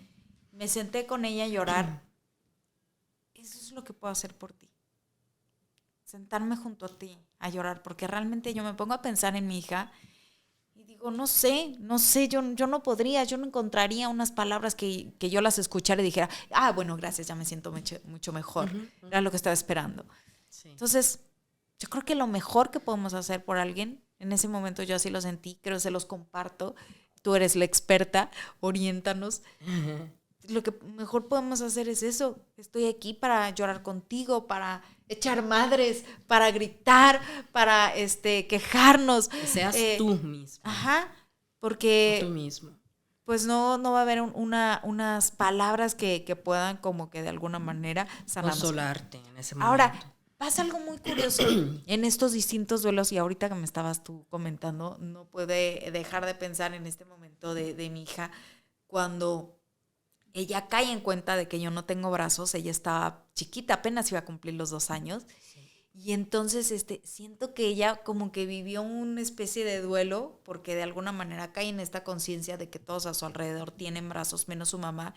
Me senté con ella a llorar. Eso es lo que puedo hacer por ti. Sentarme junto a ti a llorar, porque realmente yo me pongo a pensar en mi hija y digo, no sé, yo no podría, yo no encontraría unas palabras que yo las escuchara y dijera, bueno, gracias, ya me siento mucho mejor. Era lo que estaba esperando. Sí. Entonces, yo creo que lo mejor que podemos hacer por alguien, en ese momento yo así lo sentí, creo que se los comparto, tú eres la experta, oriéntanos. Lo que mejor podemos hacer es eso. Estoy aquí para llorar contigo, para echar madres, para gritar, para quejarnos. Que seas tú mismo. Ajá, porque tú mismo. Pues no va a haber unas palabras que puedan como que de alguna manera sanarnos. Consolarte en ese momento. Ahora, pasa algo muy curioso en estos distintos duelos, y ahorita que me estabas tú comentando, no puede dejar de pensar en este momento de mi hija, cuando ella cae en cuenta de que yo no tengo brazos. Ella estaba chiquita, apenas iba a cumplir los 2 años. Sí. Y entonces siento que ella como que vivió una especie de duelo, porque de alguna manera cae en esta conciencia de que todos a su alrededor tienen brazos, menos su mamá.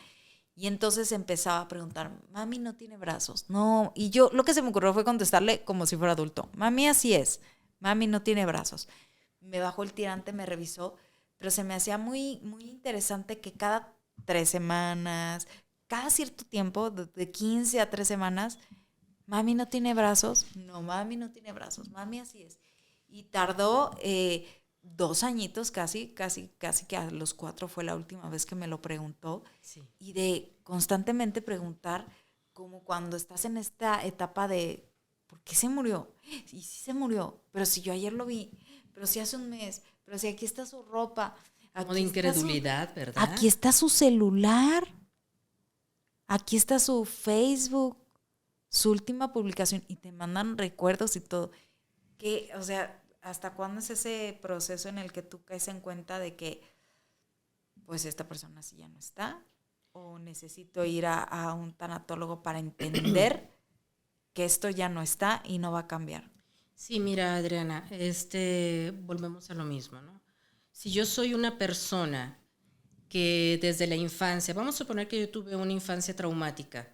Y entonces empezaba a preguntar, mami no tiene brazos. No, y yo lo que se me ocurrió fue contestarle como si fuera adulto. Mami así es, mami no tiene brazos. Me bajó el tirante, me revisó, pero se me hacía muy, muy interesante que cada 3 semanas, cada cierto tiempo, de 15 a 3 semanas, mami no tiene brazos. No, mami no tiene brazos, mami así es. Y tardó 2 añitos casi que a los 4 fue la última vez que me lo preguntó. Sí. Y de constantemente preguntar, como cuando estás en esta etapa de, ¿por qué se murió? Y sí se murió, pero si yo ayer lo vi, pero si hace un mes, pero si aquí está su ropa. Como de incredulidad, ¿verdad? Aquí está su celular, aquí está su Facebook, su última publicación, y te mandan recuerdos y todo. Que, o sea, ¿hasta cuándo es ese proceso en el que tú caes en cuenta de que, pues, esta persona sí ya no está? ¿O necesito ir a un tanatólogo para entender que esto ya no está y no va a cambiar? Sí, mira, Adriana, volvemos a lo mismo, ¿no? Si yo soy una persona que desde la infancia, vamos a suponer que yo tuve una infancia traumática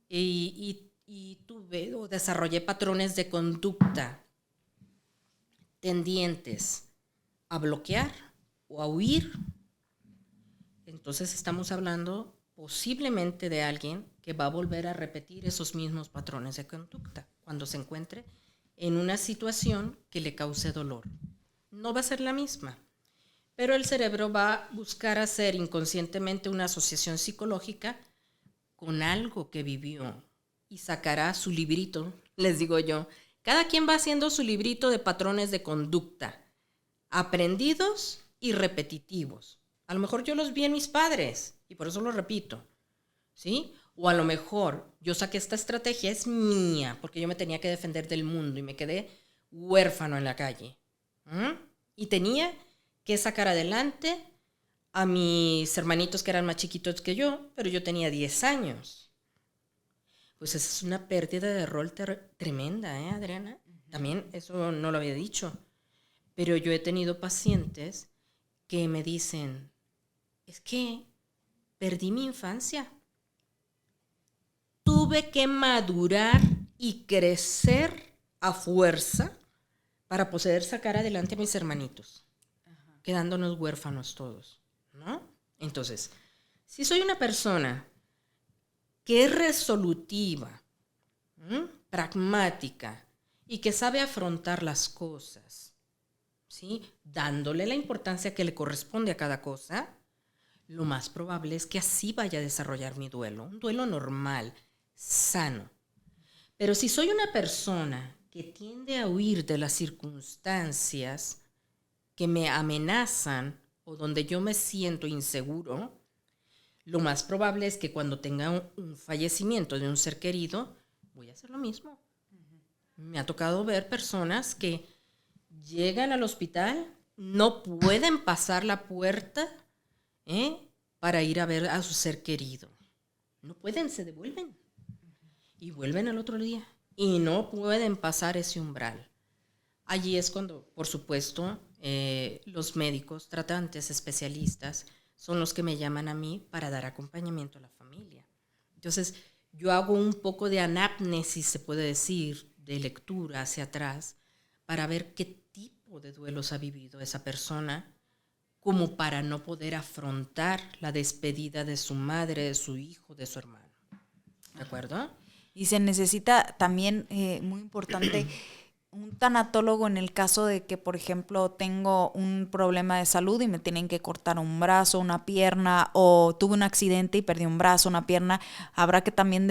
y tuve o desarrollé patrones de conducta tendientes a bloquear o a huir, entonces estamos hablando posiblemente de alguien que va a volver a repetir esos mismos patrones de conducta cuando se encuentre en una situación que le cause dolor. No va a ser la misma, pero el cerebro va a buscar hacer inconscientemente una asociación psicológica con algo que vivió y sacará su librito, les digo yo. Cada quien va haciendo su librito de patrones de conducta, aprendidos y repetitivos. A lo mejor yo los vi en mis padres y por eso lo repito, ¿sí? O a lo mejor yo saqué esta estrategia, es mía, porque yo me tenía que defender del mundo y me quedé huérfano en la calle. Y tenía que sacar adelante a mis hermanitos que eran más chiquitos que yo, pero yo tenía 10 años. Pues esa es una pérdida de rol tremenda, Adriana? También eso no lo había dicho. Pero yo he tenido pacientes que me dicen, es que perdí mi infancia. Tuve que madurar y crecer a fuerza para poder sacar adelante a mis hermanitos, quedándonos huérfanos todos, ¿no? Entonces, si soy una persona que es resolutiva, pragmática y que sabe afrontar las cosas, ¿sí? Dándole la importancia que le corresponde a cada cosa, lo más probable es que así vaya a desarrollar mi duelo, un duelo normal, sano. Pero si soy una persona que tiende a huir de las circunstancias que me amenazan o donde yo me siento inseguro, lo más probable es que cuando tenga un fallecimiento de un ser querido, voy a hacer lo mismo. Me ha tocado ver personas que llegan al hospital, no pueden pasar la puerta para ir a ver a su ser querido. No pueden, se devuelven. Y vuelven al otro día. Y no pueden pasar ese umbral. Allí es cuando, por supuesto, los médicos, tratantes, especialistas, son los que me llaman a mí para dar acompañamiento a la familia. Entonces, yo hago un poco de anamnesis, se puede decir, de lectura hacia atrás, para ver qué tipo de duelos ha vivido esa persona, como para no poder afrontar la despedida de su madre, de su hijo, de su hermano. ¿De acuerdo? Y se necesita también, muy importante, un tanatólogo en el caso de que, por ejemplo, tengo un problema de salud y me tienen que cortar un brazo, una pierna, o tuve un accidente y perdí un brazo, una pierna, habrá que también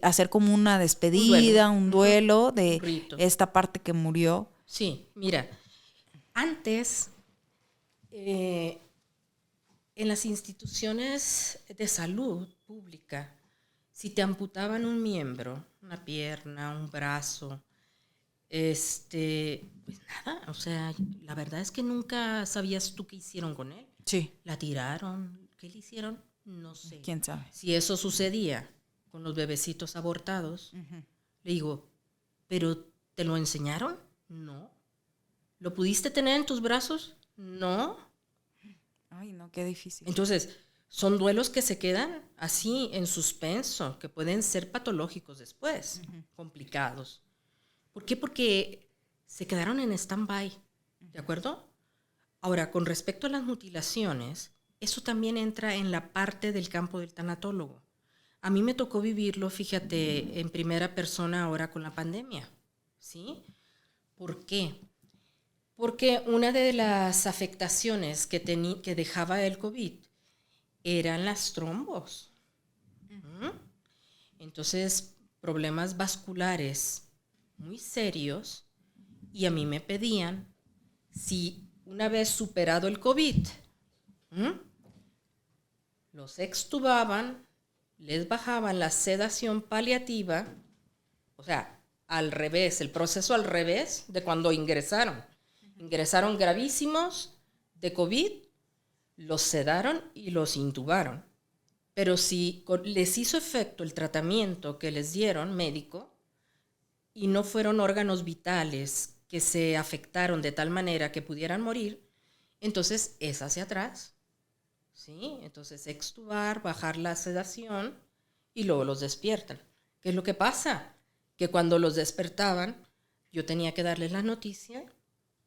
hacer como una despedida, un duelo de Un rito. esta parte que murió. Sí, mira, antes en las instituciones de salud pública, si te amputaban un miembro, una pierna, un brazo, pues nada, o sea, la verdad es que nunca sabías tú qué hicieron con él. Sí. ¿La tiraron? ¿Qué le hicieron? No sé. ¿Quién sabe? Si eso sucedía con los bebecitos abortados, le digo, ¿pero te lo enseñaron? No. ¿Lo pudiste tener en tus brazos? No. Ay, no, qué difícil. Entonces, son duelos que se quedan así en suspenso, que pueden ser patológicos después, complicados. ¿Por qué? Porque se quedaron en stand-by, ¿de acuerdo? Ahora, con respecto a las mutilaciones, eso también entra en la parte del campo del tanatólogo. A mí me tocó vivirlo, fíjate, en primera persona ahora con la pandemia, ¿sí? ¿Por qué? Porque una de las afectaciones que dejaba el COVID eran las trombos. Entonces, problemas vasculares muy serios, y a mí me pedían, si una vez superado el COVID, los extubaban, les bajaban la sedación paliativa, o sea, al revés, el proceso al revés de cuando ingresaron. Ingresaron gravísimos de COVID, los sedaron y los intubaron. Pero si les hizo efecto el tratamiento que les dieron médico y no fueron órganos vitales que se afectaron de tal manera que pudieran morir, entonces es hacia atrás, ¿sí? Entonces extubar, bajar la sedación y luego los despiertan. ¿Qué es lo que pasa? Que cuando los despertaban, yo tenía que darles la noticia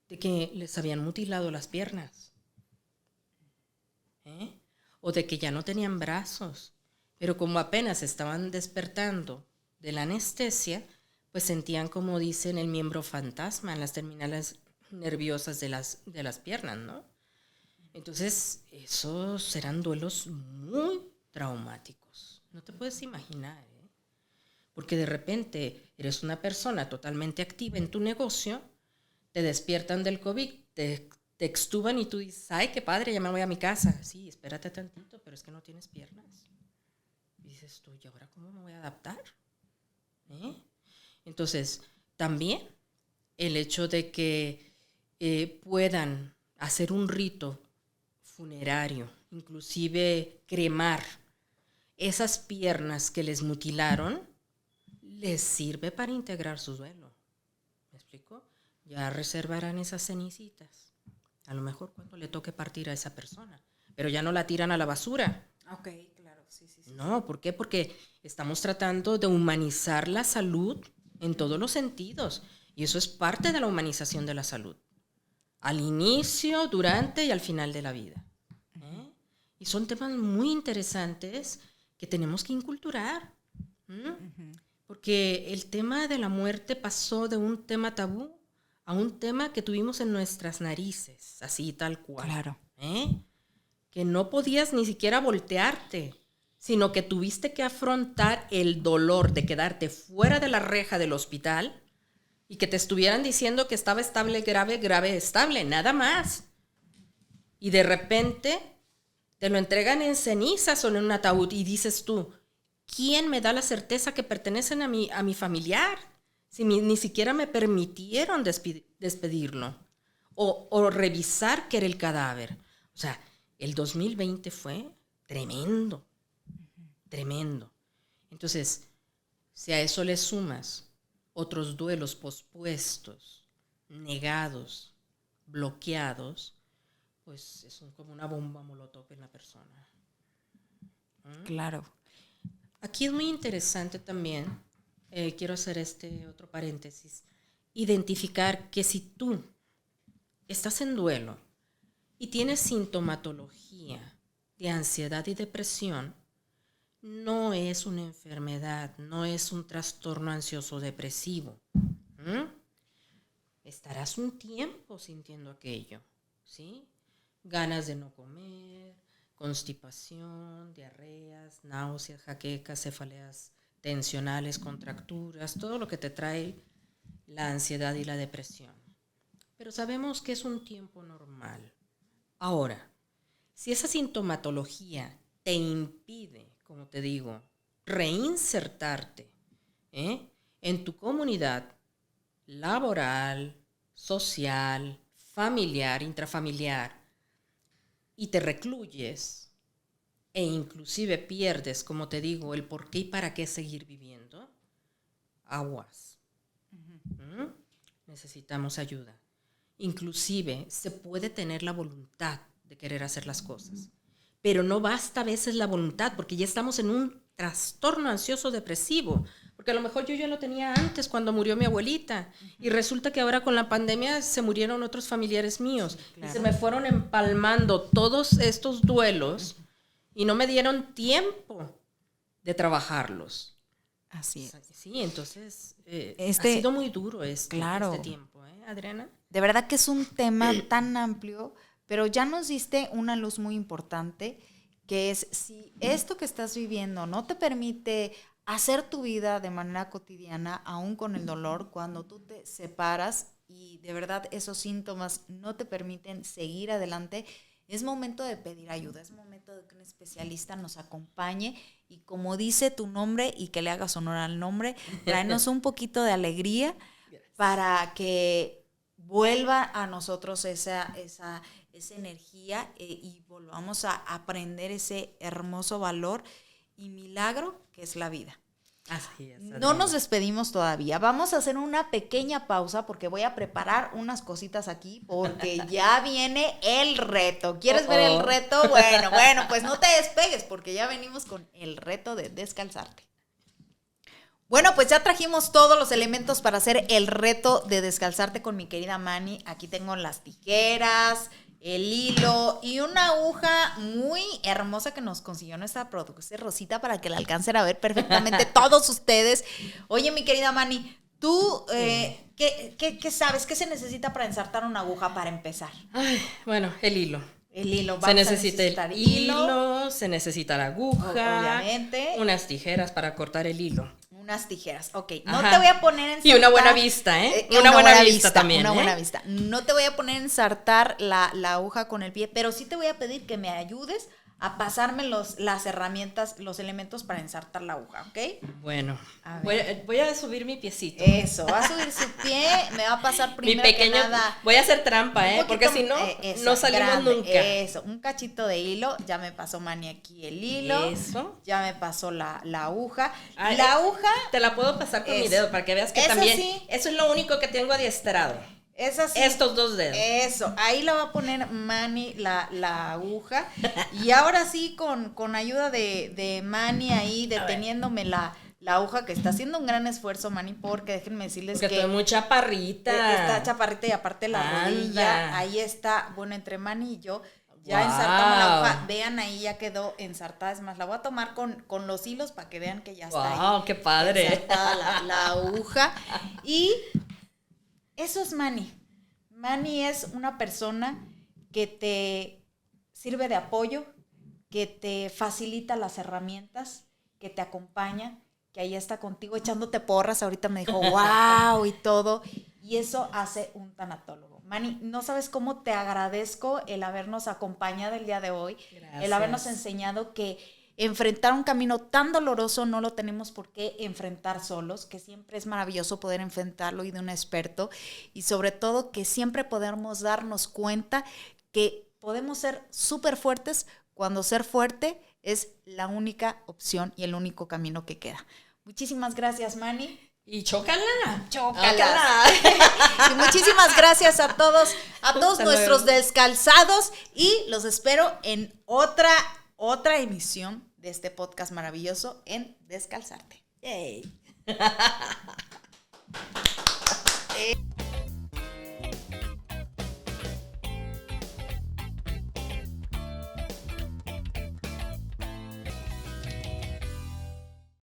de que les habían mutilado las piernas, o de que ya no tenían brazos, pero como apenas estaban despertando de la anestesia, pues sentían, como dicen, el miembro fantasma en las terminales nerviosas de las piernas, ¿no? Entonces, esos serán duelos muy traumáticos. No te puedes imaginar, porque de repente eres una persona totalmente activa en tu negocio, te despiertan del COVID, te extuban y tú dices, ay, qué padre, ya me voy a mi casa. Sí, espérate tantito, pero es que no tienes piernas. Y dices tú, ¿y ahora cómo me voy a adaptar? Entonces, también el hecho de que puedan hacer un rito funerario, inclusive cremar esas piernas que les mutilaron, les sirve para integrar su duelo. ¿Me explico? Ya reservarán esas cenicitas, a lo mejor cuando le toque partir a esa persona, pero ya no la tiran a la basura. Ok, claro, sí. No, ¿por qué? Porque estamos tratando de humanizar la salud en todos los sentidos, y eso es parte de la humanización de la salud, al inicio, durante y al final de la vida. Y son temas muy interesantes que tenemos que inculturar, porque el tema de la muerte pasó de un tema tabú a un tema que tuvimos en nuestras narices, así tal cual. Claro. Que no podías ni siquiera voltearte, sino que tuviste que afrontar el dolor de quedarte fuera de la reja del hospital y que te estuvieran diciendo que estaba estable, grave, grave, estable, nada más. Y de repente te lo entregan en cenizas o en un ataúd y dices tú, ¿quién me da la certeza que pertenecen a mi familiar? Si ni siquiera me permitieron despedirlo o revisar qué era el cadáver. O sea, el 2020 fue tremendo, tremendo. Entonces, si a eso le sumas otros duelos pospuestos, negados, bloqueados, pues es como una bomba molotov en la persona. Claro. Aquí es muy interesante también, quiero hacer otro paréntesis, identificar que si tú estás en duelo y tienes sintomatología de ansiedad y depresión, no es una enfermedad, no es un trastorno ansioso depresivo. estarás un tiempo sintiendo aquello, ¿sí? Ganas de no comer, constipación, diarreas, náuseas, jaquecas, cefaleas tensionales, contracturas, todo lo que te trae la ansiedad y la depresión. Pero sabemos que es un tiempo normal. Ahora, si esa sintomatología te impide, como te digo, reinsertarte en tu comunidad laboral, social, familiar, intrafamiliar, y te recluyes e inclusive pierdes, como te digo, el por qué y para qué seguir viviendo, aguas. Necesitamos ayuda. Inclusive se puede tener la voluntad de querer hacer las cosas, pero no basta a veces la voluntad, porque ya estamos en un trastorno ansioso depresivo, porque a lo mejor yo ya lo tenía antes cuando murió mi abuelita, y resulta que ahora con la pandemia se murieron otros familiares míos, sí, claro. Y se me fueron empalmando todos estos duelos y no me dieron tiempo de trabajarlos. Así es. Sí, entonces ha sido muy duro este tiempo, Adriana. De verdad que es un tema tan amplio, pero ya nos diste una luz muy importante, que es si esto que estás viviendo no te permite hacer tu vida de manera cotidiana, aún con el dolor, cuando tú te separas y de verdad esos síntomas no te permiten seguir adelante, es momento de pedir ayuda, es momento de que un especialista nos acompañe y, como dice tu nombre, y que le hagas honor al nombre, tráenos un poquito de alegría para que vuelva a nosotros esa energía y volvamos a aprender ese hermoso valor y milagro que es la vida. Así es. No nos despedimos todavía. Vamos a hacer una pequeña pausa porque voy a preparar unas cositas aquí porque ya viene el reto. ¿Quieres ver el reto? Bueno, pues no te despegues porque ya venimos con el reto de descalzarte. Bueno, pues ya trajimos todos los elementos para hacer el reto de descalzarte con mi querida Manny. Aquí tengo las tijeras, el hilo y una aguja muy hermosa que nos consiguió nuestra productora Rosita para que la alcancen a ver perfectamente todos ustedes. Oye, mi querida Manny, tú, ¿qué sabes? ¿Qué se necesita para ensartar una aguja para empezar? Ay, bueno, el hilo. El hilo, se necesita el hilo, se necesita la aguja, obviamente, unas tijeras para cortar el hilo. Unas tijeras, ok. No te voy a poner en ensartar. Y una buena vista, una buena vista también. Una buena vista. No te voy a poner en ensartar la aguja con el pie, pero sí te voy a pedir que me ayudes a pasarme las herramientas, los elementos para ensartar la aguja, ¿ok? Bueno, voy a subir mi piecito. Eso, va a subir su pie, me va a pasar primero mi pequeño, que nada. Voy a hacer trampa, porque si no, no salimos grande, nunca. Eso, un cachito de hilo, ya me pasó Manny aquí el hilo. Eso. Ya me pasó la aguja. Ay, la aguja. Te la puedo pasar con mi dedo para que veas que eso también, sí. Eso es lo único que tengo adiestrado. Es así. Estos dos dedos. Eso, ahí la va a poner Manny la aguja. Y ahora sí, con ayuda de Manny ahí, deteniéndome la aguja, que está haciendo un gran esfuerzo, Manny, porque déjenme decirles que estoy muy chaparrita. Está chaparrita y aparte la rodilla, ahí está, bueno, entre Manny y yo, ya ensartamos la aguja. Vean, ahí ya quedó ensartada. Es más, la voy a tomar con los hilos para que vean que ya está ahí. ¡Wow, qué padre! Ensartada la aguja. Y eso es Manny. Manny es una persona que te sirve de apoyo, que te facilita las herramientas, que te acompaña, que ahí está contigo echándote porras. Ahorita me dijo, wow, y todo. Y eso hace un tanatólogo. Manny, no sabes cómo te agradezco el habernos acompañado el día de hoy. Gracias. El habernos enseñado que enfrentar un camino tan doloroso no lo tenemos por qué enfrentar solos, que siempre es maravilloso poder enfrentarlo y de un experto, y sobre todo que siempre podemos darnos cuenta que podemos ser súper fuertes cuando ser fuerte es la única opción y el único camino que queda. Muchísimas gracias, Manny. Y chócala. Y muchísimas gracias a todos nuestros descalzados, y los espero en otra emisión de este podcast maravilloso en Descalzarte. ¡Yay!